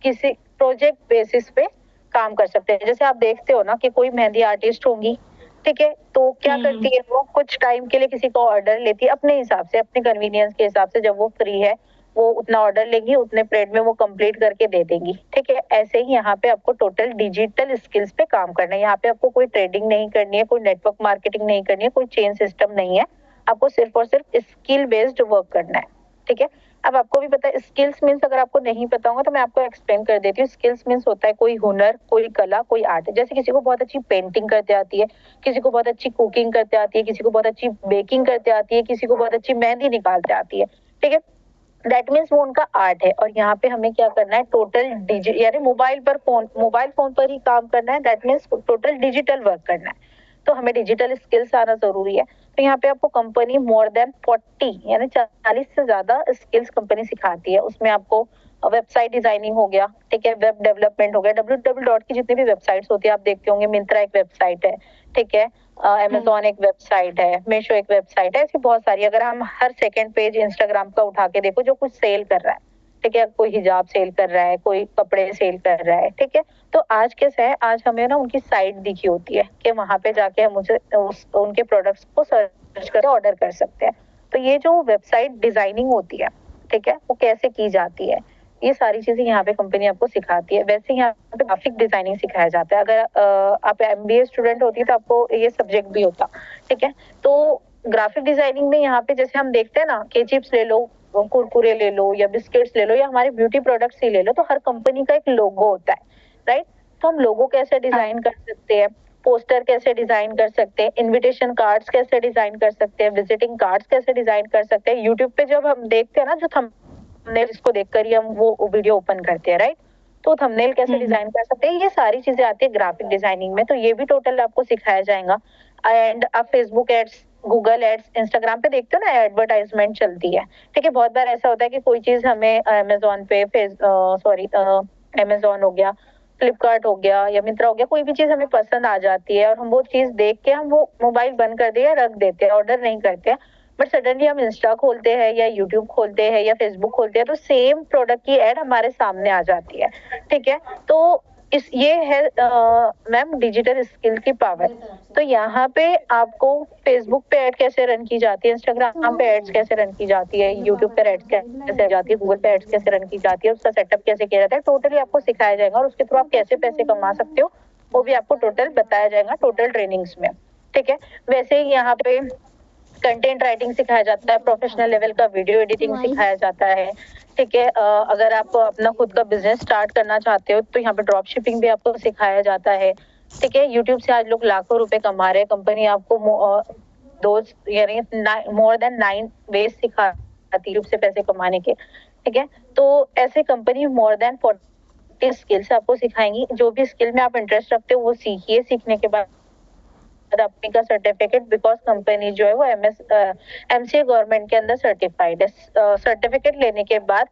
[SPEAKER 1] किसी प्रोजेक्ट बेसिस पे काम कर सकते हैं। जैसे आप देखते हो ना कि कोई मेहंदी आर्टिस्ट होंगी, ठीक है, तो क्या करती है, वो कुछ टाइम के लिए किसी को ऑर्डर लेती है अपने हिसाब से, अपने कन्वीनियंस के हिसाब से। जब वो फ्री है, वो उतना ऑर्डर लेगी, उतने पीरियड में वो कंप्लीट करके दे देंगी। ठीक है, ऐसे ही यहाँ पे आपको टोटल डिजिटल स्किल्स पे काम करना है। यहाँ पे आपको कोई ट्रेडिंग नहीं करनी है, कोई नेटवर्क मार्केटिंग नहीं करनी है, कोई चेन सिस्टम नहीं है। आपको सिर्फ और सिर्फ स्किल बेस्ड वर्क करना है। ठीक है, अब आपको भी पता है स्किल्स मीन्स, अगर आपको नहीं पता होगा तो मैं आपको एक्सप्लेन कर देती हूँ। स्किल्स मीन्स होता है कोई हुनर, कोई कला, कोई आर्ट। जैसे किसी को बहुत अच्छी पेंटिंग करते आती है, किसी को बहुत अच्छी कुकिंग करते आती है, किसी को बहुत अच्छी बेकिंग करते आती है, किसी को बहुत अच्छी मेहंदी निकालते आती है। ठीक है, दैट मीन्स वो उनका आर्ट है। और यहाँ पे हमें क्या करना है, टोटल यानी मोबाइल फोन पर ही काम करना है। That means total digital work करना है। तो हमें डिजिटल स्किल्स आना जरूरी है। तो यहाँ पे आपको कंपनी मोर देन 40 यानी 40 से ज्यादा स्किल्स कंपनी सिखाती है। उसमें आपको वेबसाइट डिजाइनिंग हो गया, ठीक है, वेब डेवलपमेंट हो गया, www की जितनी भी वेबसाइट्स होती है, आप देखते होंगे, मिंत्रा एक वेबसाइट है, ठीक है, अमेजोन एक वेबसाइट है, मीशो एक वेबसाइट है, ऐसी बहुत सारी। अगर हम हर सेकंड पेज इंस्टाग्राम का उठा के देखो, जो कुछ सेल कर रहा है, ठीक है, कोई हिजाब सेल कर रहा है, कोई कपड़े सेल कर रहा है, ठीक है, तो आज कैसा है, आज हमें ना उनकी साइट दिखी होती है कि वहां पे जाके हम उनके प्रोडक्ट्स को सर्च करके ऑर्डर कर सकते हैं। तो ये जो वेबसाइट डिजाइनिंग होती है, ठीक है, वो कैसे की जाती है, ये सारी चीजें यहाँ पे कंपनी आपको सिखाती है। वैसे यहाँ पे ग्राफिक डिजाइनिंग सिखाया जाता है। अगर आप एमबीए स्टूडेंट होती तो आपको ये सब्जेक्ट भी होता। ठीक है, तो ग्राफिक डिजाइनिंग में यहाँ पे जैसे हम देखते हैं ना कि चिप्स ले लो, कुरकुरे ले लो, या बिस्किट्स ले लो, या हमारे ब्यूटी प्रोडक्ट्स ही ले लो, तो हर कंपनी का एक लोगो होता है, राइट? तो हम लोगो कैसे डिजाइन कर सकते हैं, पोस्टर कैसे डिजाइन कर सकते हैं, इनविटेशन कार्ड्स कैसे डिजाइन कर सकते हैं, विजिटिंग कार्ड्स कैसे डिजाइन कर सकते हैं। यूट्यूब पे जब हम देखते हैं ना, जो थंबनेल, इसको देखकर ही हम वो वीडियो ओपन करते हैं, राइट? तो थंबनेल कैसे डिजाइन कर सकते हैं, ये सारी चीजें आती है ग्राफिक डिजाइनिंग में। तो ये भी टोटल आपको सिखाया जाएगा। एंड आप Facebook ads, Google ads, Instagram पे देखते हो ना, एडवर्टाइजमेंट चलती है, ठीक है। बहुत बार ऐसा होता है कि कोई चीज हमें अमेजोन पे अमेजोन हो गया, फ्लिपकार्ट हो गया, या मिंत्रा हो गया, कोई भी चीज हमें पसंद आ जाती है, और हम वो चीज देख के हम वो मोबाइल बंद कर दे या रख देते हैं, ऑर्डर नहीं करते हैं। बट सडनली हम इंस्टा खोलते हैं, या यूट्यूब खोलते हैं, या फेसबुक खोलते हैं, तो सेम प्रोडक्ट की एड हमारे सामने आ जाती है। ठीक है, तो ये है मैम डिजिटल स्किल की पावर। तो यहाँ पे आपको फेसबुक पे ऐड कैसे रन की जाती है, इंस्टाग्राम पे एड्स कैसे रन की जाती है, यूट्यूब पे एड्स कैसे जाती है, गूगल पे एड्स कैसे रन की जाती है, उसका सेटअप कैसे किया जाता है, टोटली आपको सिखाया जाएगा। और उसके थ्रू आप कैसे पैसे कमा सकते हो, वो भी आपको टोटल बताया जाएगा, टोटल ट्रेनिंग्स में। ठीक है, वैसे ही यहाँ पे कंटेंट राइटिंग सिखाया जाता है, प्रोफेशनल लेवल का वीडियो एडिटिंग सिखाया जाता है। ठीक है, अगर आप अपना खुद का बिजनेस स्टार्ट करना चाहते हो, तो यहाँ पे ड्रॉप शिपिंग भी आपको सिखाया जाता है। ठीक है, यूट्यूब से आज लोग लाखों रुपए कमा रहे हैं। कंपनी आपको दो यानी मोर देन 9 वेज सिखाती है यूट्यूब से पैसे कमाने के। ठीक है, तो ऐसे कंपनी मोर देन 40 40 स्किल्स आपको सिखाएंगी। जो भी स्किल में आप इंटरेस्ट रखते हो वो सीखिए। सीखने के बाद अपने का सर्टिफिकेट, बिकॉज कंपनी जो है वो एमसीए गवर्नमेंट के अंदर सर्टिफाइड है। सर्टिफिकेट लेने के बाद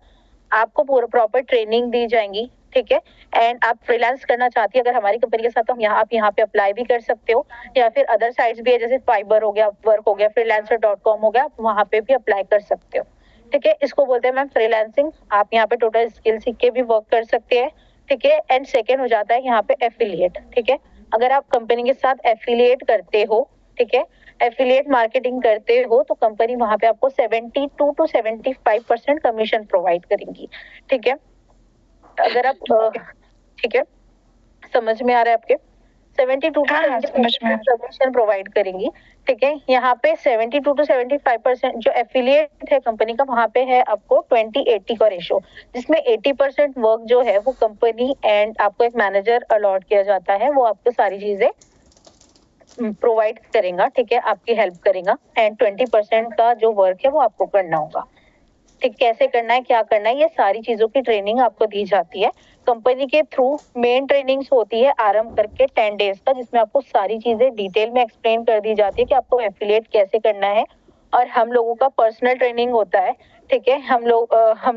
[SPEAKER 1] आपको पूरा प्रॉपर ट्रेनिंग दी जाएंगी, ठीक है। एंड आप फ्रीलांस करना चाहती है अगर हमारी कंपनी के साथ, तो आप यहाँ पे अप्लाई भी कर सकते हो, या फिर अदर साइट्स भी है जैसे फाइबर हो गया, वर्क हो गया, freelancer.com हो गया, आप वहाँ पे भी अप्लाई कर सकते हो, ठीक है। इसको बोलते हैं मैम फ्रीलांसिंग। आप यहाँ पे टोटल स्किल सीख के भी वर्क कर सकते हैं, ठीक है। एंड सेकेंड हो जाता है यहाँ पे एफिलिएट, ठीक है। अगर आप कंपनी के साथ एफिलिएट करते हो, ठीक है, एफिलिएट मार्केटिंग करते हो, तो कंपनी वहां पे आपको 72 to 75% कमीशन प्रोवाइड करेंगी, ठीक है। अगर आप ठीक है, समझ में आ रहा है आपके? 72 to 75% कमीशन प्रोवाइड करेंगी, ठीक है। यहाँ पे 72 to 75% जो एफिलिएट है कंपनी का, वहां पे है आपको 20-80 का रेशो, जिसमें 80% वर्क जो है वो कंपनी एंड आपको एक मैनेजर अलॉट किया जाता है, वो आपको सारी चीजें प्रोवाइड करेगा, ठीक है, आपकी हेल्प करेगा। एंड 20% का जो वर्क है वो आपको करना होगा, ठीक। कैसे करना है, क्या करना है, ये सारी चीजों की ट्रेनिंग आपको दी जाती है कंपनी के थ्रू। मेन ट्रेनिंग्स होती है आरंभ करके 10 डेज का, जिसमें आपको सारी चीजें डिटेल में एक्सप्लेन कर दी जाती है कि आपको एफिलिएट कैसे करना है। और हम लोगों का पर्सनल ट्रेनिंग होता है, ठीक है। हम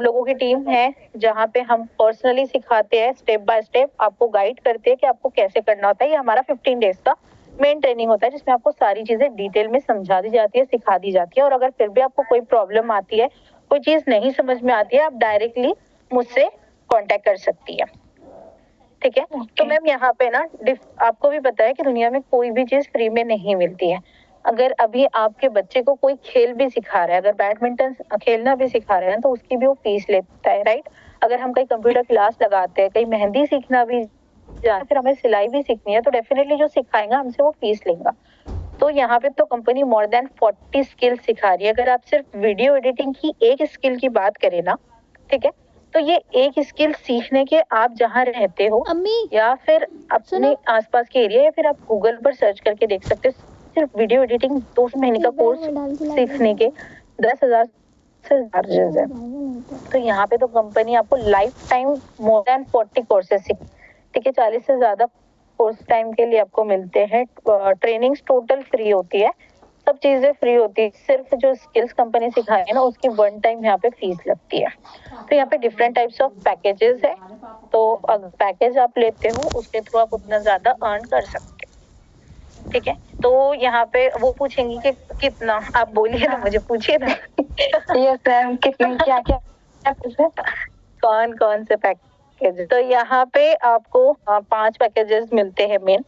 [SPEAKER 1] लोगों की टीम है जहाँ पे हम पर्सनली सिखाते हैं, स्टेप बाय स्टेप आपको गाइड करते हैं कि आपको कैसे करना होता है। ये हमारा 15 डेज का मेन ट्रेनिंग होता है, जिसमें आपको सारी चीजें डिटेल में समझा दी जाती है, सिखा दी जाती है। और अगर फिर भी आपको कोई प्रॉब्लम आती है, कोई चीज नहीं समझ में आती है, आप डायरेक्टली मुझसे कांटेक्ट कर सकती है, ठीक है। तो मैम यहाँ पे ना आपको भी पता है कि दुनिया में कोई भी चीज फ्री में नहीं मिलती है। अगर अभी आपके बच्चे को कोई खेल भी सिखा रहा है, अगर बैडमिंटन खेलना भी सिखा रहे हैं, तो उसकी भी वो फीस लेता है, राइट। अगर हम कहीं कंप्यूटर क्लास लगाते हैं, कहीं मेहंदी सीखना भी जाए, फिर हमें सिलाई भी सीखनी है, तो डेफिनेटली जो सिखाएगा हमसे वो फीस लेगा। तो यहाँ पे तो कंपनी मोर देन 40 स्किल सिखा रही है। अगर आप सिर्फ वीडियो एडिटिंग की एक स्किल की बात करें ना, ठीक है, तो ये एक स्किल सीखने के आप जहाँ रहते हो या फिर अपने आसपास के एरिया, या फिर आप गूगल पर सर्च करके देख सकते हो, सिर्फ वीडियो एडिटिंग 2 महीने का कोर्स सीखने के 10,000 से चार्जेस है। तो यहाँ पे तो कंपनी आपको life time more than 40 courses, ठीक है, 40 से ज्यादा कोर्स टाइम के लिए आपको मिलते हैं। ट्रेनिंग्स टोटल फ्री होती है, सब चीजें फ्री होती है, सिर्फ जो स्किल्स कंपनी सिखाएगी ना उसकी वन टाइम यहाँ पे फीस लगती है। तो यहाँ पे डिफरेंट टाइप्स ऑफ पैकेजेस है, तो अगर पैकेज आप लेते हो उसके थ्रू आप उतना ज्यादा अर्न कर सकते हो, ठीक है। तो यहाँ पे वो पूछेंगी कि कितना, आप बोलिए ना, मुझे पूछिए ना।
[SPEAKER 2] यस मैम, कितने क्या क्या
[SPEAKER 1] कौन कौन से पैकेज? तो यहाँ पे आपको 5 पैकेजेस मिलते हैं main: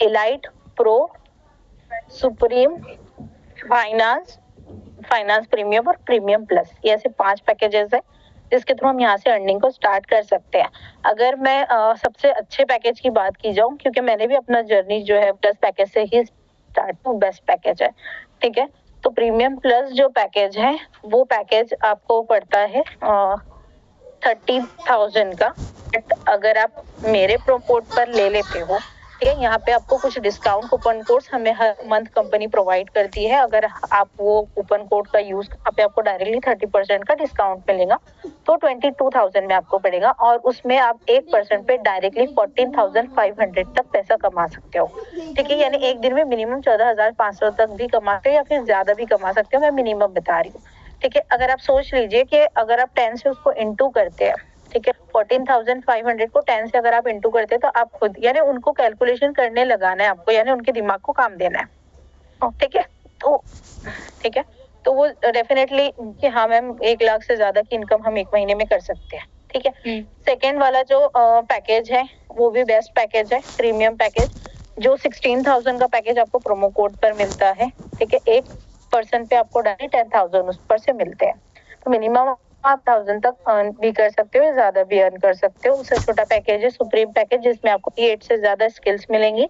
[SPEAKER 1] elite, pro, supreme, finance, finance premium और प्रीमियम प्लस। ये ऐसे 5 पैकेजेस है जिसके थ्रू हम यहाँ से अर्निंग को स्टार्ट कर सकते हैं। अगर मैं सबसे अच्छे पैकेज की बात की जाऊँ, क्योंकि मैंने भी अपना जर्नी जो है प्लस पैकेज से ही स्टार्ट, तो बेस्ट पैकेज है, ठीक है। तो प्रीमियम प्लस जो पैकेज है वो पैकेज आपको पड़ता है 30,000 का। बट अगर आप मेरे प्रोमो कोड पर ले लेते हो, ठीक है, यहाँ पे आपको कुछ डिस्काउंट कूपन कोड्स हमें हर मंथ कंपनी प्रोवाइड करती है। अगर आप वो कूपन कोड का यूज, यहाँ पे आपको डायरेक्टली 30% का डिस्काउंट मिलेगा, तो 22,000 में आपको पड़ेगा। और उसमें आप 1% पे डायरेक्टली 14,500 तक पैसा कमा सकते हो, ठीक है। यानी एक दिन में मिनिमम 14,500 तक भी कमाते हो या फिर ज्यादा भी कमा सकते हो, मैं मिनिमम बता रही हूँ, ठीक है। अगर आप सोच लीजिए कि अगर आप 10 से उसको इंटू करते हैं, ठीक है, 14,500 को 10 से अगर आप इंटू करते हैं, तो आप खुद, यानी उनको कैलकुलेशन करने लगाना है आपको, यानी उनके दिमाग को काम देना है, ठीक है। तो ठीक है, तो वो डेफिनेटली कि हाँ मैम 1 लाख से ज्यादा की इनकम हम एक महीने में कर सकते हैं, ठीक है। सेकेंड वाला जो पैकेज है वो भी बेस्ट पैकेज है, प्रीमियम पैकेज, जो 16,000 का पैकेज आपको प्रोमो कोड पर मिलता है, ठीक है। 1% पे आपको डायरेक्ट 10,000 उस पर से मिलते हैं। तो मिनिमम आप 1000 तक अर्न भी कर सकते हो, ज्यादा भी अर्न कर सकते हो। उससे छोटा पैकेज है सुप्रीम पैकेज, जिसमें आपको 8 से ज्यादा स्किल्स मिलेंगी,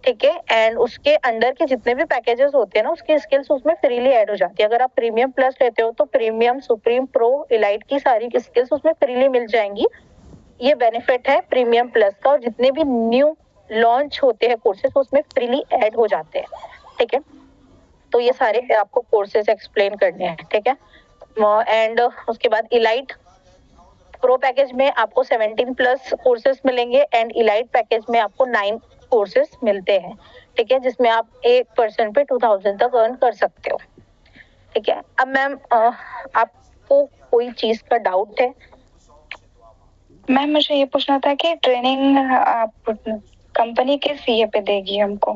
[SPEAKER 1] ठीक है। एंड उसके अंडर के जितने भी पैकेजेस होते हैं ना, उसकी स्किल्स उसमें फ्रीली ऐड हो जाती है। अगर आप प्रीमियम प्लस लेते हो तो प्रीमियम, सुप्रीम, प्रो, एलाइट की सारी स्किल्स उसमें फ्रीली मिल जाएंगी। ये बेनिफिट है प्रीमियम प्लस का। और जितने भी न्यू लॉन्च होते हैं कोर्सेज उसमें फ्रीली ऐड हो जाते हैं, ठीक है। तो ये सारे आपको कोर्सेज एक्सप्लेन करने हैं, ठीक है। एंड उसके बाद इलाइट, प्रो पैकेज में आपको 17 प्लस कोर्सेज मिलेंगे एंड इलाइट पैकेज में आपको 9 कोर्सेज मिलते हैं, ठीक है, जिसमें आप 1% पे 2000 तक अर्न कर सकते हो, ठीक है। अब मैम आपको कोई चीज का डाउट है?
[SPEAKER 2] मैम मुझे ये पूछना था कि ट्रेनिंग आप कंपनी किस ये पे देगी हमको?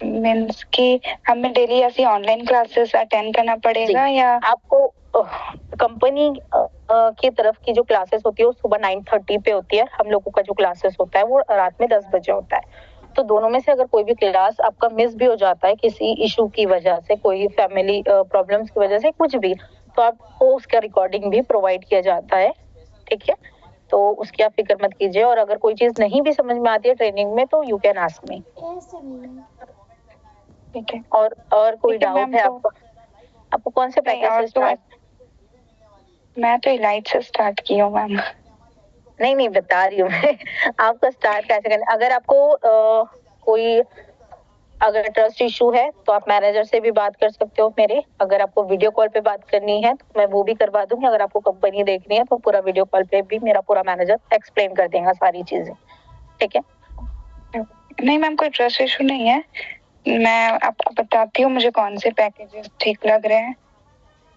[SPEAKER 2] मीन्स कि हमें डेली ऐसी ऑनलाइन क्लासेस अटेंड करना पड़ेगा या
[SPEAKER 1] आपको कंपनी की तरफ की जो क्लासेस होती है वो सुबह 9:30 पे होती है, हम लोगों का जो क्लासेस होता है वो रात में 10 बजे होता है। तो दोनों में से अगर कोई भी क्लास आपका मिस भी हो जाता है किसी इशू की वजह से, कोई फैमिली प्रॉब्लम्स की वजह से, कुछ भी, तो आपको उसका रिकॉर्डिंग भी प्रोवाइड किया जाता है, ठीक है। तो उसकी आप फिक्र मत कीजिए, और अगर कोई चीज नहीं भी समझ में आती है ट्रेनिंग में तो यू कैन आस्क मी,
[SPEAKER 2] ठीक है।
[SPEAKER 1] और कोई डाउट है आपको? आपको कौन से पैकेज से स्टार्ट?
[SPEAKER 2] मैं तो इलाइट से स्टार्ट की हूँ मैम।
[SPEAKER 1] नहीं बता रही हूँ मैं आपको स्टार्ट कैसे करना। अगर आपको कोई अगर ट्रस्ट इशू है तो आप मैनेजर से भी बात कर सकते हो मेरे। अगर आपको वीडियो कॉल पे बात करनी है तो मैं वो भी करवा दूंगी। अगर आपको कंपनी देखनी है तो पूरा वीडियो कॉल पे भी मेरा पूरा मैनेजर एक्सप्लेन कर देगा सारी चीजें, ठीक है।
[SPEAKER 2] नहीं मैम, कोई ट्रस्ट इशू नहीं है, मैं आपको बताती हूँ मुझे कौन से पैकेजेस ठीक लग रहे हैं।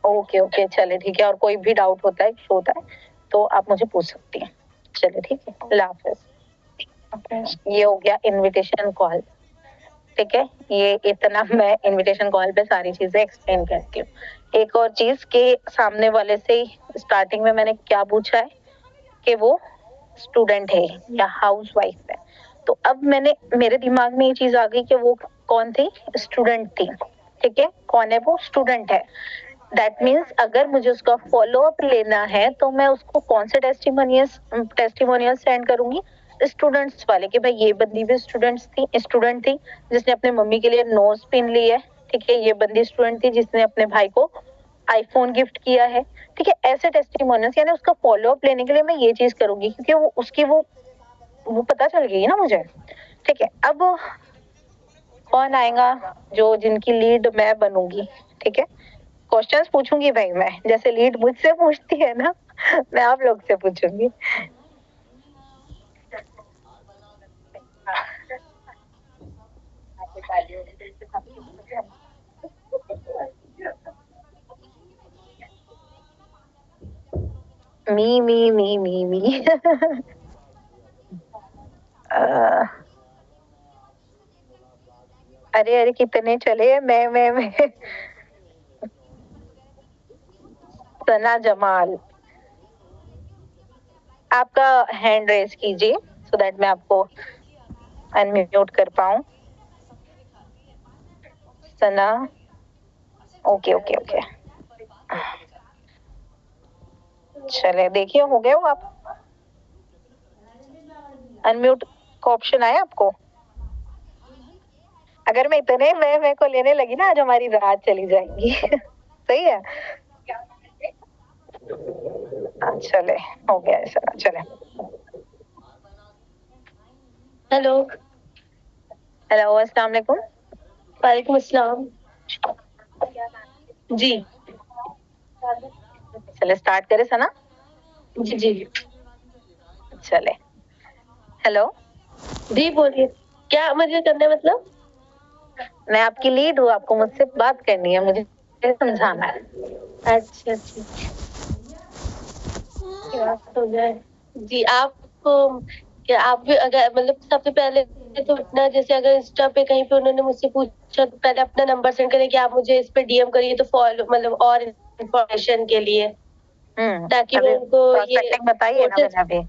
[SPEAKER 1] ओके चले ठीक है। और कोई भी डाउट होता है, इशू होता है तो आप मुझे पूछ सकती हैं। चलिए ठीक है, अल्लाह हाफिज। ये हो गया इनविटेशन कॉल, ठीक है। ये इतना मैं इनविटेशन कॉल पे सारी चीजें एक्सप्लेन करती हूँ। एक और चीज के सामने वाले से स्टार्टिंग में मैंने क्या पूछा है कि वो स्टूडेंट है या हाउस वाइफ है, तो अब मेरे दिमाग में ये चीज आ गई कि वो कौन थी? स्टूडेंट थी, ठीक है। कौन है वो? स्टूडेंट है। दैट मीन्स अगर मुझे उसका फॉलो अप लेना है तो मैं उसको कौन से टेस्टिमोनियल सेंड करूंगी? स्टूडेंट्स वाले, कि भाई ये बंदी भी स्टूडेंट थी जिसने अपने मम्मी के लिए नोज पिन ली है, ठीक है। ये बंदी स्टूडेंट थी जिसने अपने भाई को आईफोन गिफ्ट किया है, ठीक है। ऐसे टेस्टिमोनियल्स, यानी उसका फॉलो अप लेने के लिए मैं ये चीज करूंगी, क्योंकि वो उसकी वो पता चल गई ना मुझे, ठीक है। अब कौन आएगा? जो जिनकी लीड मैं बनूंगी, ठीक है। क्वेश्चंस पूछूंगी भाई मैं, जैसे लीड मुझसे पूछती है ना मैं आप लोग से पूछूंगी। मी अरे कितने चले? मैं सना जमाल, आपका हैंड रेज कीजिए सो दैट मैं आपको अनम्यूट कर पाऊं। सना, ओके। चले देखिए, हो गए हो आप? अनम्यूट का ऑप्शन आया आपको? अगर मैं इतने मैं को लेने लगी ना, आज हमारी रात चली जाएगी सही है। चले, हो गया ऐसा, चले।
[SPEAKER 3] हेलो
[SPEAKER 1] अस्सलाम वालेकुम।
[SPEAKER 3] वालेकुम अस्सलाम जी।
[SPEAKER 1] चले स्टार्ट करें सना?
[SPEAKER 3] जी
[SPEAKER 1] चले। हेलो
[SPEAKER 3] जी बोलिए, क्या मुझे करना है? मतलब
[SPEAKER 1] मैं आपकी लीड हूँ, आपको मुझसे बात करनी है, मुझे समझाना है।
[SPEAKER 3] अच्छा क्या हो जाए जी। आपको क्या आप भी अगर मतलब सबसे पहले तो इतना, जैसे अगर इंस्टा पे कहीं पे उन्होंने मुझसे पूछा तो पहले अपना नंबर सेंड करें कि आप मुझे इस पे डीएम करिए, तो फॉलो मतलब और इंफॉर्मेशन के लिए, ताकि मैं उनको ये
[SPEAKER 1] बताइए ना मैंने अभी।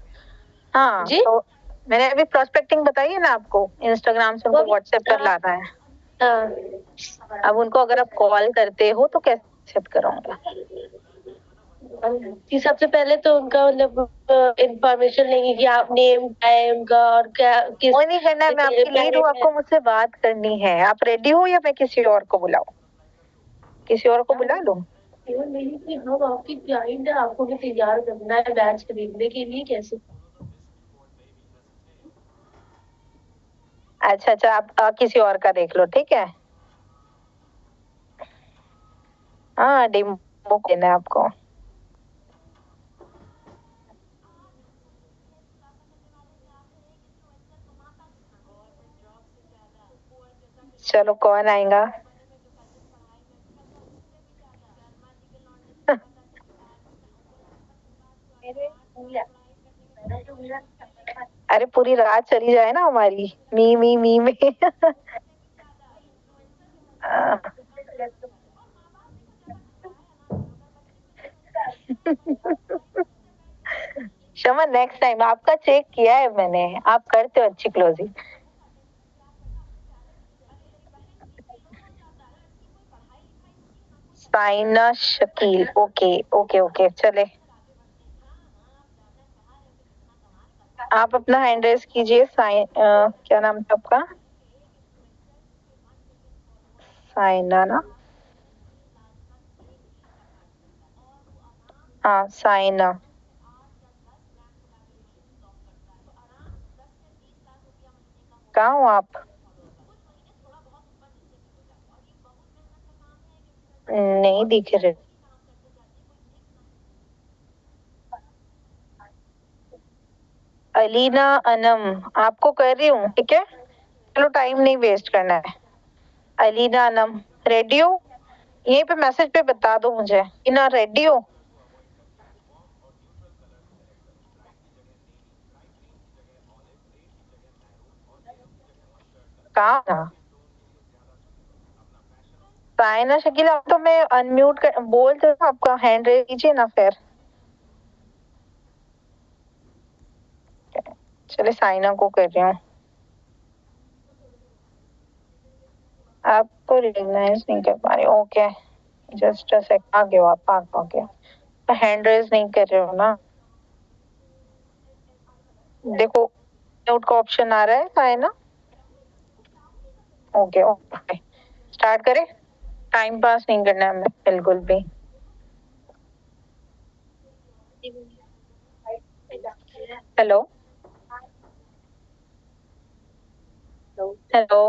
[SPEAKER 1] हाँ
[SPEAKER 3] जी
[SPEAKER 1] तो मैंने अभी प्रोस्पेक्टिंग बताई है ना आपको, इंस्टाग्राम से उनको व्हाट्सएप पर लाना है।
[SPEAKER 3] हाँ
[SPEAKER 1] अब उनको अगर आप कॉल करते हो तो कैसे एक्सेप्ट करोगे?
[SPEAKER 3] कि सबसे पहले तो उनका मतलब इंफॉर्मेशन लेंगे कि आप नेम क्या है उनका और क्या किस।
[SPEAKER 1] कोई नहीं करना है, मैं आपकी लीड हूँ, आपको मुझसे बात करनी है। आप रेडी हो या मैं किसी और को बुलाऊं? किसी और को बुला लूं?
[SPEAKER 3] हम आपकी क्लाइंट है, आपको भी तैयार करना है बैच खरीदने के लिए, कैसे?
[SPEAKER 1] अच्छा आप किसी और का देख लो, ठीक है। हाँ डेमो देना है आपको। चलो कौन आएगा? अरे पूरी रात चली जाए ना हमारी, मी में। शमा नेक्स्ट टाइम आपका चेक किया है मैंने, आप करते हो अच्छी closing. Saina Shakeel, okay okay okay चले। आप अपना हैंड रेस कीजिए। क्या नाम था आपका? साइना ना? हाँ साइना। कहाँ हो आप? नहीं दिख रहे। अलीना अनम, आपको कर रही हूँ, ठीक है? चलो टाइम नहीं वेस्ट करना है। अलीना अनम रेडी हो? यहीं पे मैसेज पे बता दो मुझे कि ना रेडी हो। कहाँ था? साइना शकील, आप तो मैं अनम्यूट कर बोल तो आपका हैंड रेज कीजिए ना फिर। चले साइना को कर रही हूँ। आपको रिकॉग्नाइज नहीं कर पा रही, ओके जस्ट अ सेकंड। आ गए हो आप, आ गए। हैंड रेज नहीं कर रहे हो ना? देखो म्यूट का ऑप्शन आ रहा है साइना। ओके ओके स्टार्ट करें। टाइम पास नहीं करना है हमें बिल्कुल भी। हेलो हेलो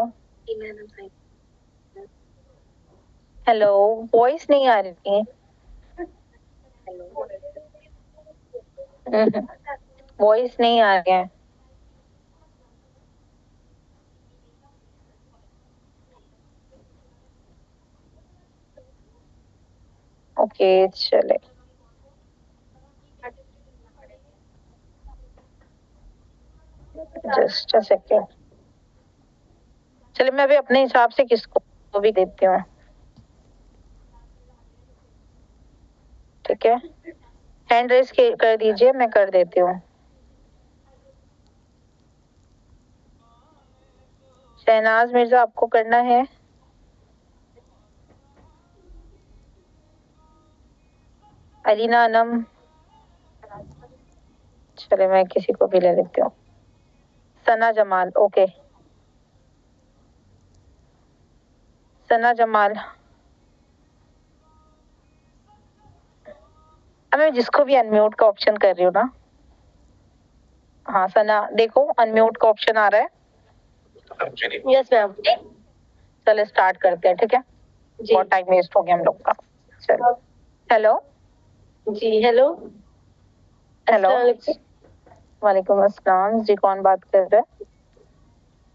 [SPEAKER 1] हेलो, वॉइस नहीं आ रही। वॉइस नहीं आ रही है। ओके चले। Just a second. चले मैं अभी अपने हिसाब से किसको भी देती हूँ, ठीक है? हैंड रेस कर दीजिए, मैं कर देती हूँ। शहनाज मिर्जा आपको करना है? अलीना अनम, चले मैं किसी को भी ले लेती हूँ। सना जमाल, ओके सना जमाल। अब मैं जिसको भी अनम्यूट का ऑप्शन कर रही हूँ ना। हाँ सना, देखो अनम्यूट का ऑप्शन आ रहा है।
[SPEAKER 3] Yes ma'am.
[SPEAKER 1] चलो स्टार्ट करते हैं, ठीक है? बहुत टाइम वेस्ट हो गया हम लोग का। चलो हेलो।
[SPEAKER 3] जी हेलो।
[SPEAKER 1] हेलो
[SPEAKER 3] अस्सलाम वालेकुम।
[SPEAKER 1] वालेकुम अस्सलाम जी, कौन बात कर रहे हैं?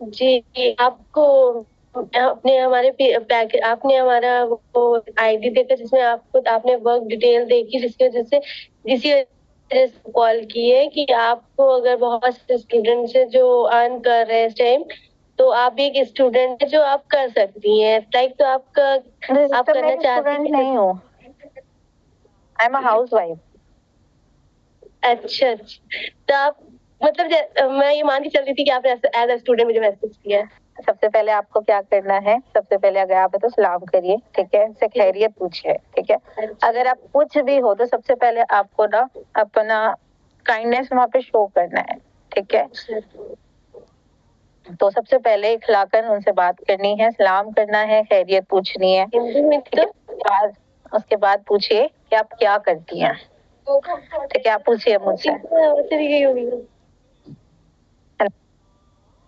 [SPEAKER 3] जी आपको आपने हमारे पैक आपने हमारा वो आईडी देखा जिसमें आपको आपने वर्क डिटेल देखी जिसकी वजह से इसी वजह से कॉल की है कि आपको अगर बहुत से स्टूडेंट है जो अर्न कर रहे हैं इस टाइम, तो आप भी एक स्टूडेंट है जो आप कर सकती हैं लाइक, तो आपका आप करना चाहती
[SPEAKER 1] स्टूडेंट
[SPEAKER 3] हैं?
[SPEAKER 1] नहीं हूँ, I am a house wife.
[SPEAKER 3] अच्छा अच्छा, तो आप मतलब मैं ये मान के चल रही थी कि आपने एज अ स्टूडेंट मुझे मैसेज किया है।
[SPEAKER 1] सबसे पहले आपको क्या करना है, सबसे पहले अगर आप है तो सलाम करिए, ठीक है? से खैरियत पूछिए, ठीक है? अगर आप कुछ भी हो तो सबसे पहले आपको ना अपना काइंडनेस वहां पे शो करना है, ठीक है? तो सबसे पहले खिलाकर उनसे बात करनी है, सलाम करना है, खैरियत पूछनी है, ठीक है? उसके बाद पूछिए कि आप क्या करती हैं, ठीक है? आप पूछिए मुझसे।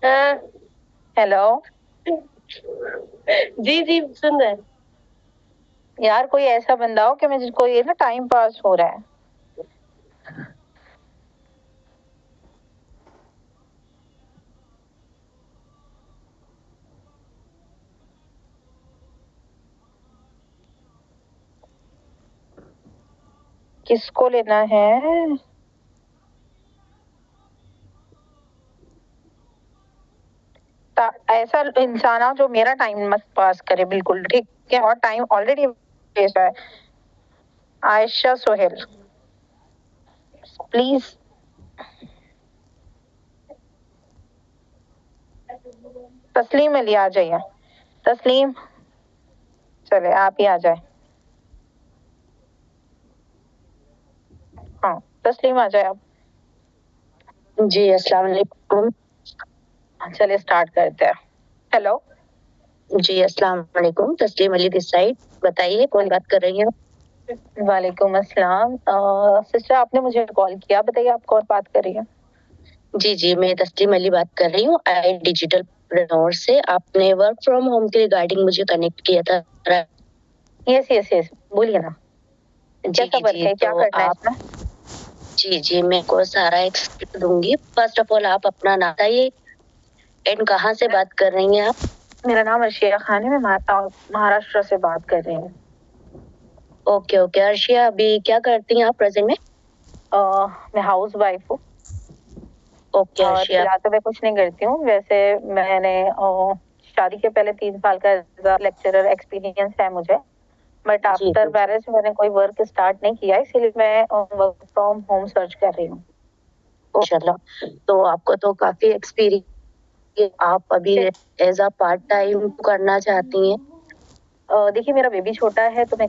[SPEAKER 3] हाँ
[SPEAKER 1] हेलो
[SPEAKER 3] जी जी सुन रहे हैं।
[SPEAKER 1] यार, कोई ऐसा बंदा हो कि मैं जिसको ये ना टाइम पास हो रहा है। किसको लेना है? ऐसा इंसान हो जो मेरा टाइम मत पास करे, बिल्कुल ठीक है, और टाइम ऑलरेडी वेस्ट है। आयशा सोहेल, प्लीज। तस्लीम अली आ जाइए। तस्लीम, चले आप ही आ जाए। हाँ तस्लीम आ जाए आप।
[SPEAKER 4] जी अस्सलाम वालेकुम।
[SPEAKER 1] चलिए स्टार्ट करते हैं। हेलो
[SPEAKER 4] जी अस्सलाम वालेकुम, तस्लीम अली दिस साइड। बताइए कौन बात कर रही हैं?
[SPEAKER 1] वालेकुम अस्सलाम। सिस्टर आपने मुझे कॉल किया, बताइए आप कौन बात कर रही हैं?
[SPEAKER 4] जी मैं तस्लीम अली बात कर रही हूँ, आई डिजिटल प्रेन्योर से। आपने वर्क फ्रॉम होम के रिगार्डिंग मुझे कनेक्ट किया था।
[SPEAKER 1] यस बोलिए ना। कैसा वर्क है, क्या करना है इसमें?
[SPEAKER 4] जी मैं को सारा एक्सप्लेन दूंगी। फर्स्ट ऑफ ऑल आप अपना नाम बताइए एंड कहाँ से बात कर रही हैं आप?
[SPEAKER 1] मेरा नाम अर्शिया खान है, मैं महाराष्ट्र से बात कर रही हूँ।
[SPEAKER 4] ओके अर्शिया, अभी क्या करती हैं आप प्रेजेंट में?
[SPEAKER 1] मैं हाउस वाइफ हूँ।
[SPEAKER 4] ओके
[SPEAKER 1] और
[SPEAKER 4] अर्शिया।
[SPEAKER 1] फिलहाल तो मैं कुछ नहीं करती हूँ। वैसे मैंने शादी के पहले 3 साल का लेक्चरर एक्सपीरियंस है मुझे, बट आफ्टर मैरिज मैंने कोई वर्क स्टार्ट नहीं किया, इसीलिए मैं वर्क फ्रॉम होम सर्च कर रही हूँ।
[SPEAKER 4] चलो, तो आपको तो काफी एक्सपीरियंस, आप अभी एज अ पार्ट टाइम करना चाहती हैं?
[SPEAKER 1] देखिए मेरा बेबी छोटा है तो मैं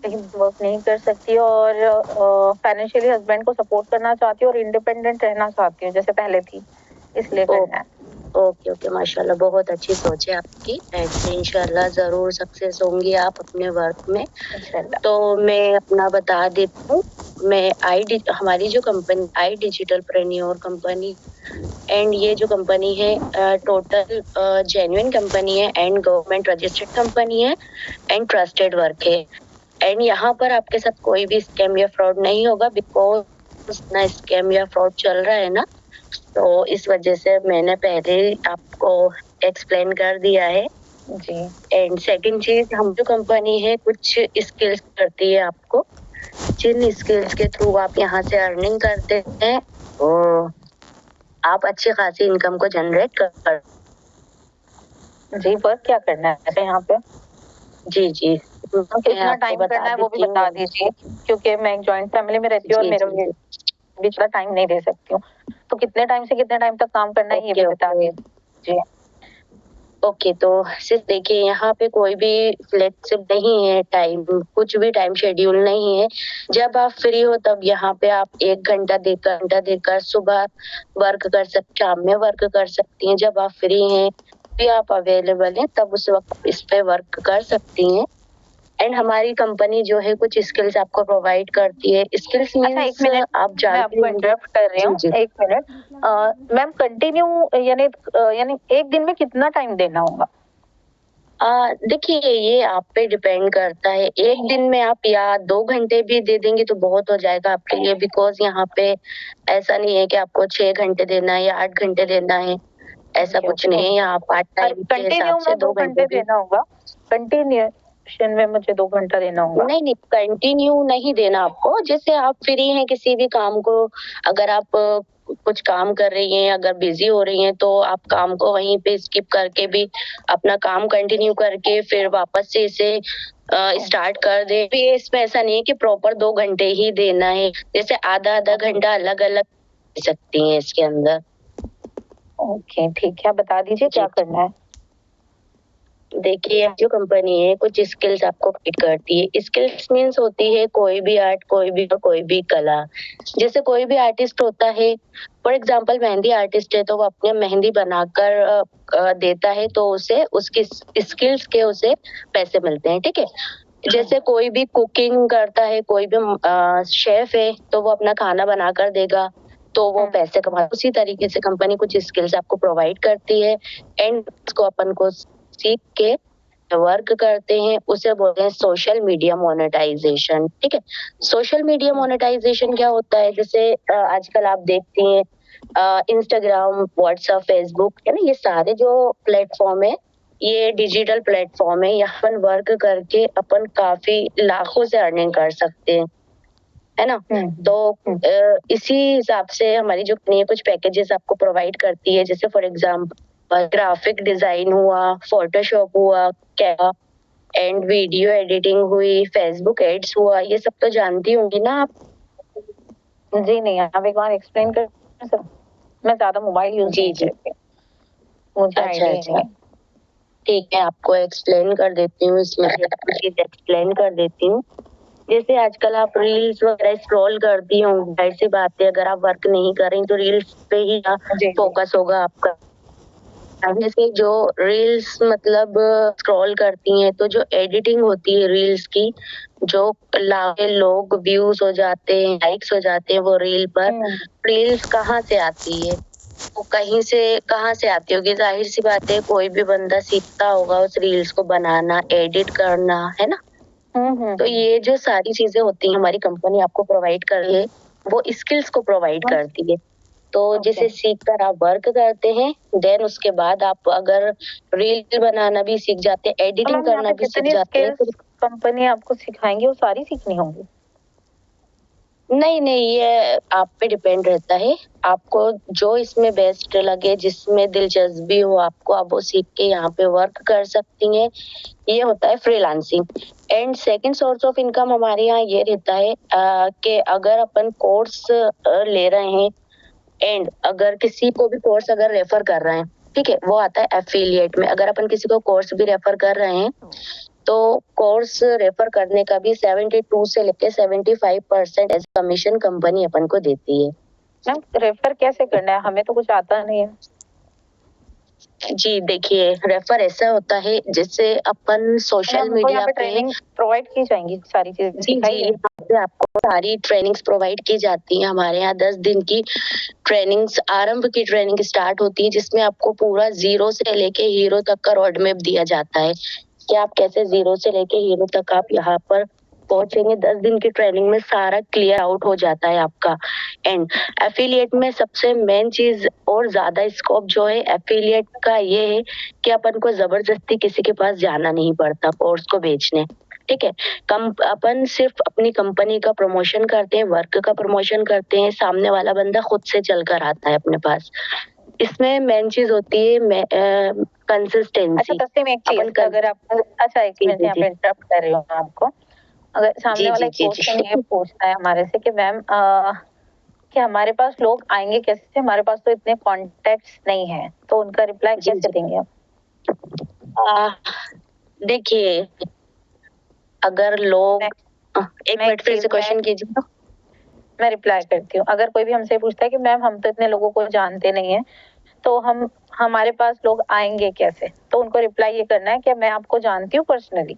[SPEAKER 1] कहीं वर्क नहीं कर सकती, और फाइनेंशियली हस्बैंड को सपोर्ट करना चाहती हूँ और इंडिपेंडेंट रहना चाहती हूँ जैसे पहले थी, इसलिए करना है।
[SPEAKER 4] ओके माशाल्लाह, बहुत अच्छी सोच है आपकी। इंशाल्लाह जरूर सक्सेस होंगी आप अपने वर्क में। तो मैं अपना बता देती हूँ। मैं हमारी जो company I digital preneur company, and ये जो कंपनी है टोटल जेन्युइन कंपनी है एंड गवर्नमेंट रजिस्टर्ड कंपनी है एंड ट्रस्टेड वर्क है। एंड यहाँ पर आपके साथ कोई भी स्कैम या फ्रॉड नहीं होगा, बिकॉज ना स्कैम या फ्रॉड चल रहा है ना, तो इस वजह से मैंने पहले आपको एक्सप्लेन कर दिया है जी। एंड सेकंड चीज, हम जो कंपनी है कुछ स्किल्स करती है आपको, जिन स्किल्स के थ्रू आप यहाँ से अर्निंग करते हैं और आप अच्छी खासी इनकम को जनरेट कर।
[SPEAKER 1] जी वर्क क्या करना है यहाँ पे? जी कितना टाइम करना है वो भी बता दीजिए, क्योंकि मैं एक जॉइंट फैमिली में रहती हूँ और मेरा भी थोड़ा टाइम नहीं दे सकती हूँ, तो कितने टाइम से कितने टाइम तक काम करना है ये भी बता दीजिए।
[SPEAKER 4] ओके, तो सिर्फ देखिए यहाँ पे कोई भी फ्लेक्सिबल नहीं है, टाइम कुछ भी टाइम शेड्यूल नहीं है। जब आप फ्री हो तब यहाँ पे आप 1 घंटा देकर सुबह वर्क कर सकते, शाम में वर्क कर सकती हैं। जब आप फ्री हैं भी आप अवेलेबल हैं तब उस वक्त इस पे वर्क कर सकती हैं। एंड हमारी कंपनी जो है कुछ स्किल्स आपको प्रोवाइड करती है। स्किल्स मींस आप जानते हैं।
[SPEAKER 1] इंटरप्ट कर रही हूँ, 1 मिनट मैम। कंटिन्यू यानी एक दिन में कितना टाइम देना होगा?
[SPEAKER 4] देखिए ये आप पे डिपेंड करता है। एक दिन में आप या 2 घंटे भी दे देंगे तो बहुत हो जाएगा आपके लिए, बिकॉज यहाँ पे ऐसा नहीं है कि आपको 6 घंटे देना है या 8 घंटे देना है, ऐसा कुछ नहीं है। यहाँ पार्ट टाइम के हिसाब से 2 घंटे
[SPEAKER 1] देना होगा। कंटिन्यूएशन में मुझे 2 घंटा देना होगा?
[SPEAKER 4] नहीं कंटिन्यू नहीं देना आपको। जैसे आप फ्री हैं किसी भी काम को, अगर आप कुछ काम कर रही हैं, अगर बिजी हो रही हैं तो आप काम को वहीं पे स्किप करके भी अपना काम कंटिन्यू करके फिर वापस से इसे स्टार्ट कर दे। इसमें ऐसा नहीं है कि प्रॉपर 2 घंटे ही देना है, जैसे आधा घंटा अलग अलग दे सकती हैं इसके अंदर।
[SPEAKER 1] ओके ठीक है, बता दीजिए क्या करना है।
[SPEAKER 4] देखिए जो कंपनी है कुछ स्किल्स आपको फिट करती है। स्किल्स मीन्स होती है कोई भी आर्ट, कोई भी कला। जैसे कोई भी आर्टिस्ट होता है, फॉर एग्जांपल मेहंदी आर्टिस्ट है तो वो अपने मेहंदी बनाकर देता है तो उसे उसकी स्किल्स के उसे पैसे मिलते हैं, ठीक है। जैसे कोई भी कुकिंग करता है, कोई भी शेफ है तो वो अपना खाना बनाकर देगा तो वो पैसे कमा। उसी तरीके से कंपनी कुछ स्किल्स आपको प्रोवाइड करती है एंड उसको अपन को सीख के वर्क करते हैं, उसे बोलते हैं सोशल मीडिया मोनेटाइजेशन, ठीक है। सोशल मीडिया मोनेटाइजेशन क्या होता है? जैसे आजकल आप देखती हैं इंस्टाग्राम, व्हाट्सएप, फेसबुक है ना, ये सारे जो प्लेटफॉर्म है ये डिजिटल प्लेटफॉर्म है। यहाँ पर वर्क करके अपन काफी लाखों से अर्निंग कर सकते हैं। है ना। तो इसी हिसाब से हमारी जो कंपनी है कुछ पैकेजेस आपको प्रोवाइड करती है, जैसे फॉर एग्जांपल ग्राफिक डिजाइन हुआ, फोटोशॉप हुआ, कैनवा एंड वीडियो एडिटिंग हुई, फेसबुक एड्स हुआ, ये सब तो जानती होंगी ना आप।
[SPEAKER 1] जी नहीं, आप एक बार एक्सप्लेन कर सर, मैं ज्यादा मोबाइल यूज नहीं करती, मुझे
[SPEAKER 4] अच्छा
[SPEAKER 1] आइडिया
[SPEAKER 4] अच्छा,
[SPEAKER 1] नहीं है।
[SPEAKER 4] ठीक है, आपको एक्सप्लेन कर देती हूँ, इसमें से चीज एक्सप्लेन कर देती हूँ। जैसे आजकल आप रील्स वगैरह स्क्रॉल करती हो, जाहिर सी बात है अगर आप वर्क नहीं कर रही तो रील्स पे ही फोकस होगा आपका। जैसे जो रील्स मतलब स्क्रॉल करती हैं, तो जो एडिटिंग होती है रील्स की, जो लाखे लोग व्यूज हो जाते हैं, लाइक्स हो जाते हैं वो रील पर, रील्स कहाँ से आती है? वो कहाँ से आती होगी? जाहिर सी बात है कोई भी बंदा सीखता होगा उस रील्स को बनाना, एडिट करना, है ना। तो ये जो सारी चीजें होती हैं हमारी कंपनी आपको प्रोवाइड कर रही है, वो स्किल्स को प्रोवाइड करती है। तो जिसे सीख कर आप वर्क करते हैं, देन उसके बाद आप अगर रील बनाना भी सीख जाते हैं, एडिटिंग करना भी सीख जाते हैं, तो
[SPEAKER 1] कंपनी आपको सिखाएंगे वो सारी सीखनी होंगी?
[SPEAKER 4] नहीं, ये आप पे डिपेंड रहता है। आपको जो इसमें बेस्ट लगे, जिसमें दिलचस्पी हो आपको, आप वो सीख के यहाँ पे वर्क कर सकती हैं। ये होता है freelancing. And second source of income हमारे यहाँ ये रहता है कि अगर अपन कोर्स ले रहे हैं एंड अगर किसी को भी कोर्स अगर रेफर कर रहे हैं, ठीक है, वो आता है एफिलिएट में। अगर अपन किसी को कोर्स भी रेफर कर रहे हैं तो कोर्स रेफर करने का भी 72 से लेके 75% एज कमीशन कंपनी अपन को देती है।
[SPEAKER 1] मैम रेफर कैसे करना है, हमें तो कुछ आता नहीं है।
[SPEAKER 4] जी देखिए, रेफर ऐसा होता है जैसे अपन सोशल मीडिया पे
[SPEAKER 1] ट्रेनिंग प्रोवाइड की जाएंगी, सारी चीजें सिखाई
[SPEAKER 4] जाएंगी, आपको सारी ट्रेनिंग्स प्रोवाइड की जाती हैं। हमारे यहाँ 10 दिन की ट्रेनिंग्स, आरंभ की ट्रेनिंग स्टार्ट होती है, जिसमें आपको पूरा जीरो से लेके हीरो तक का रोड मैप दिया जाता है कि आप कैसे जीरो से लेके हीरो तक आप यहाँ पर पहुंचेंगे। 10 दिन की ट्रेनिंग में सारा क्लियर आउट हो जाता है आपका। एंड एफिलिएट में सबसे मेन चीज और ज्यादा स्कोप जो है एफिलिएट का ये है कि अपन को जबरदस्ती किसी के पास जाना नहीं पड़ता कोर्स को बेचने, ठीक है। अपन सिर्फ अपनी कंपनी का प्रमोशन करते हैं, वर्क का प्रमोशन करते हैं, सामने वाला बंदा खुद से चल कर आता है अपने पास। इसमें मेन चीज होती है कंसिस्टेंसी।
[SPEAKER 1] अच्छा तस्लीम, एक चीज अगर आप, अच्छा एक मिनट यहाँ पे इंटरप्ट कर रही हूँ आपको। अगर सामने वाला एक क्वेश्चन ये पूछता है हमारे से कि मैम कि हमारे पास लोग आएंगे कैसे, हमारे पास तो इतने कॉन्टेक्ट्स नहीं है, तो उनका रिप्लाई कैसे देंगे आप?
[SPEAKER 4] देखिए, अगर लोग एक मिनट फिर से क्वेश्चन कीजिए।
[SPEAKER 1] मैं रिप्लाई करती हूँ। अगर कोई भी हमसे पूछता है कि मैम हम तो इतने लोगों को जानते नहीं है, तो हमारे पास लोग आएंगे कैसे, तो उनको रिप्लाई ये करना है कि मैं आपको जानती हूँ पर्सनली,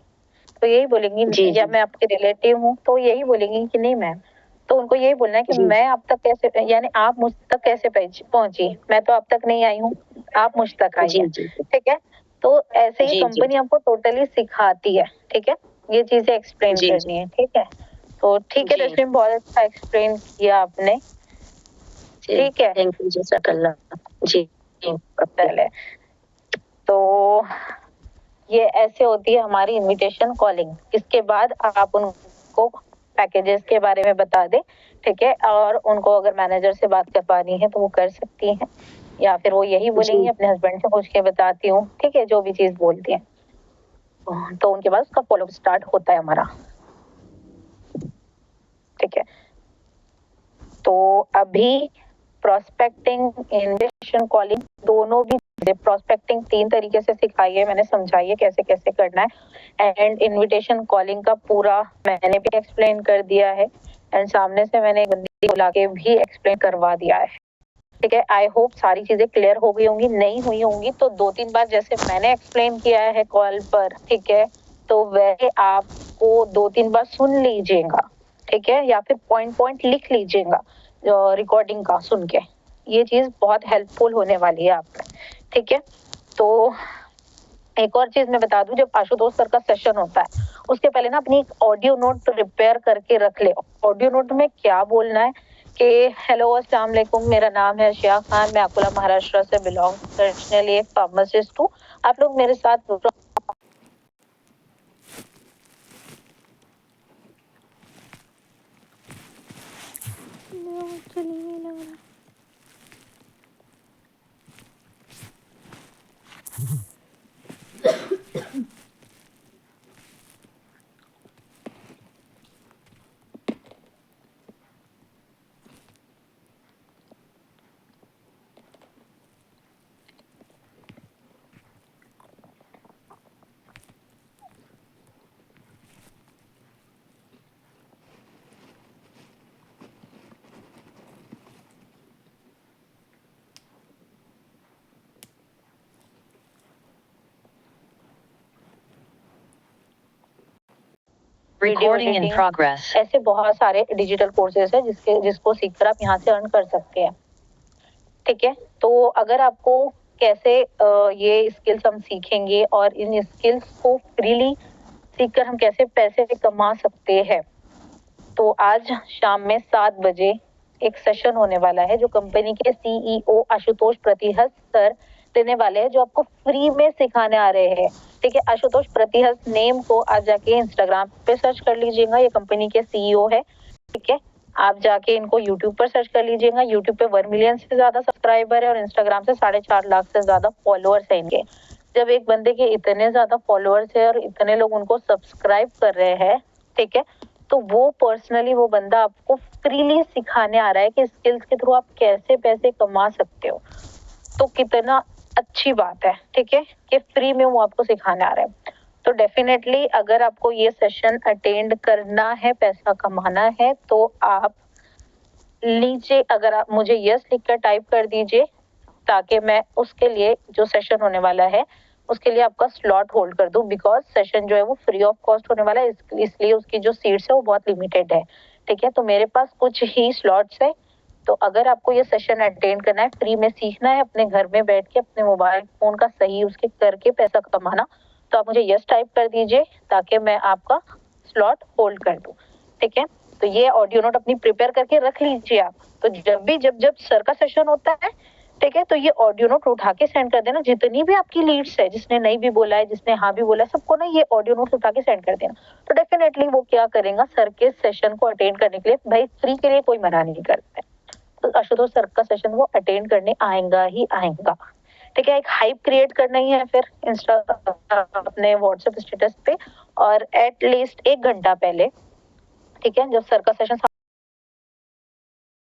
[SPEAKER 1] तो यही बोलेंगी, या मैं आपके रिलेटिव हूँ, तो यही बोलेंगी कि नहीं मैम। तो उनको यही बोलना है कि मैं आप तक कैसे, यानी आप मुझ तक कैसे पहुंची, मैं तो आप तक नहीं आई हूँ, आप मुझ तक आई हैं, ठीक है। तो ऐसे ही कंपनी आपको टोटली सिखाती है, ठीक है, ये चीजें एक्सप्लेन करनी है, ठीक है। तो ठीक है तस्लीम, बहुत अच्छा एक्सप्लेन किया आपने, ठीक है,
[SPEAKER 4] थैंक यू जज़ाकल्लाह जी।
[SPEAKER 1] पहले तो ये ऐसे होती है हमारी इनविटेशन कॉलिंग। इसके बाद आप उनको पैकेजेस के बारे में बता दें, ठीक है, और उनको अगर मैनेजर से बात करवानी है तो वो कर सकती हैं, या फिर वो यही बोलेंगी अपने हस्बैंड से पूछ के बताती हूँ, ठीक है, जो भी चीज बोलती हैं, तो उनके बाद उसका फॉलोअप स्टार्ट होता है हमारा, ठीक है। तो अभी प्रोस्पेक्टिंग, इन्विटेशन कॉलिंग दोनों भी, प्रोस्पेक्टिंग 3 तरीके से सिखाई है मैंने, समझाई है कैसे कैसे करना है, एंड इन्विटेशन कॉलिंग का पूरा मैंने भी एक्सप्लेन कर दिया है, एंड सामने से मैंने एक बंदी बुला के भी एक्सप्लेन करवा दिया है, ठीक है। आई होप सारी चीजें क्लियर हो गई होंगी, नहीं हुई होंगी तो 2-3 बार जैसे मैंने एक्सप्लेन किया है कॉल पर, ठीक है, तो वह आपको 2-3 बार सुन लीजिएगा, ठीक है, या फिर पॉइंट लिख लीजिएगा रिकॉर्डिंग का सुन के, ये चीज बहुत हेल्पफुल होने वाली है आप, ठीक है। तो एक और चीज मैं बता दूं, जब आशुतोष सर का सेशन होता है उसके पहले ना अपनी एक ऑडियो नोट प्रिपेयर करके रख ले। ऑडियो नोट में क्या बोलना है कि हेलो अस्सलाम वालेकुम, मेरा नाम है शिया खान, मैं अकोला महाराष्ट्र से बिलोंग पर्सनली एक फार्मासिस्ट हूँ, आप लोग मेरे साथ
[SPEAKER 5] अच्छा नहीं लग रहा।
[SPEAKER 1] Recording in progress. ऐसे बहुत सारे डिजिटल कोर्सेज है जिसको सीखकर आप यहाँ से अर्न कर सकते हैं। ठीक है, तो अगर आपको कैसे ये स्किल्स हम सीखेंगे और इन स्किल्स को फ्रीली सीखकर हम कैसे पैसे कमा सकते हैं, तो आज शाम में 7 बजे एक सेशन होने वाला है जो कंपनी के CEO आशुतोष प्रतिहस सर देने वाले हैं, जो आपको फ्री में सिखाने आ रहे हैं। ठीक है, आशुतोष प्रतिहस नेम को आज जाके इंस्टाग्राम पे सर्च कर लीजिएगा, ये कंपनी के CEO है। ठीक है, आप जाके इनको यूट्यूब पर सर्च कर लीजिएगा। यूट्यूब पे 1 मिलियन से ज्यादा सब्सक्राइबर है और इंस्टाग्राम से 4.5 लाख से ज्यादा फॉलोअर्स है इनके। जब एक बंदे के इतने ज्यादा फॉलोअर्स है और इतने लोग उनको सब्सक्राइब कर रहे हैं, ठीक है, तो वो पर्सनली वो बंदा आपको फ्रीली सिखाने आ रहा है कि स्किल्स के थ्रू आप कैसे पैसे कमा सकते हो। तो कितना अच्छी बात है, ठीक है, कि फ्री में वो आपको सिखाने आ रहा है। तो डेफिनेटली अगर आपको ये सेशन अटेंड करना है, पैसा कमाना है, तो आप लीजिए, अगर आप मुझे यस लिखकर टाइप कर दीजिए ताकि मैं उसके लिए जो सेशन होने वाला है उसके लिए आपका स्लॉट होल्ड कर दूं, बिकॉज सेशन जो है वो फ्री ऑफ कॉस्ट होने वाला है, इसलिए उसकी जो सीट्स है वो बहुत लिमिटेड है। ठीक है, तो मेरे पास कुछ ही स्लॉट्स है। तो अगर आपको ये सेशन अटेंड करना है, फ्री में सीखना है, अपने घर में बैठ के अपने मोबाइल फोन का सही यूज करके पैसा कमाना, तो आप मुझे यस टाइप कर दीजिए ताकि मैं आपका स्लॉट होल्ड कर दूं। ठीक है, तो ये ऑडियो नोट अपनी प्रिपेयर करके रख लीजिए आप। तो जब सर का सेशन होता है, ठीक है, तो ये ऑडियो नोट उठा के सेंड कर देना। जितनी भी आपकी लीड्स है, जिसने नहीं भी बोला है, जिसने हाँ भी बोला है, सबको ना ये ऑडियो नोट उठा के सेंड कर देना। तो डेफिनेटली वो क्या करेगा, सर के सेशन को अटेंड करने के लिए, भाई फ्री के लिए कोई मना नहीं करता है, तो आशुतोष सर का सेशन वो अटेंड करने आएगा ही आएगा। ठीक है, एक हाइप क्रिएट करना ही है फिर इंस्टा अपने व्हाट्सएप स्टेटस पे, और एटलीस्ट 1 घंटा पहले, ठीक है, जब सर का सेशन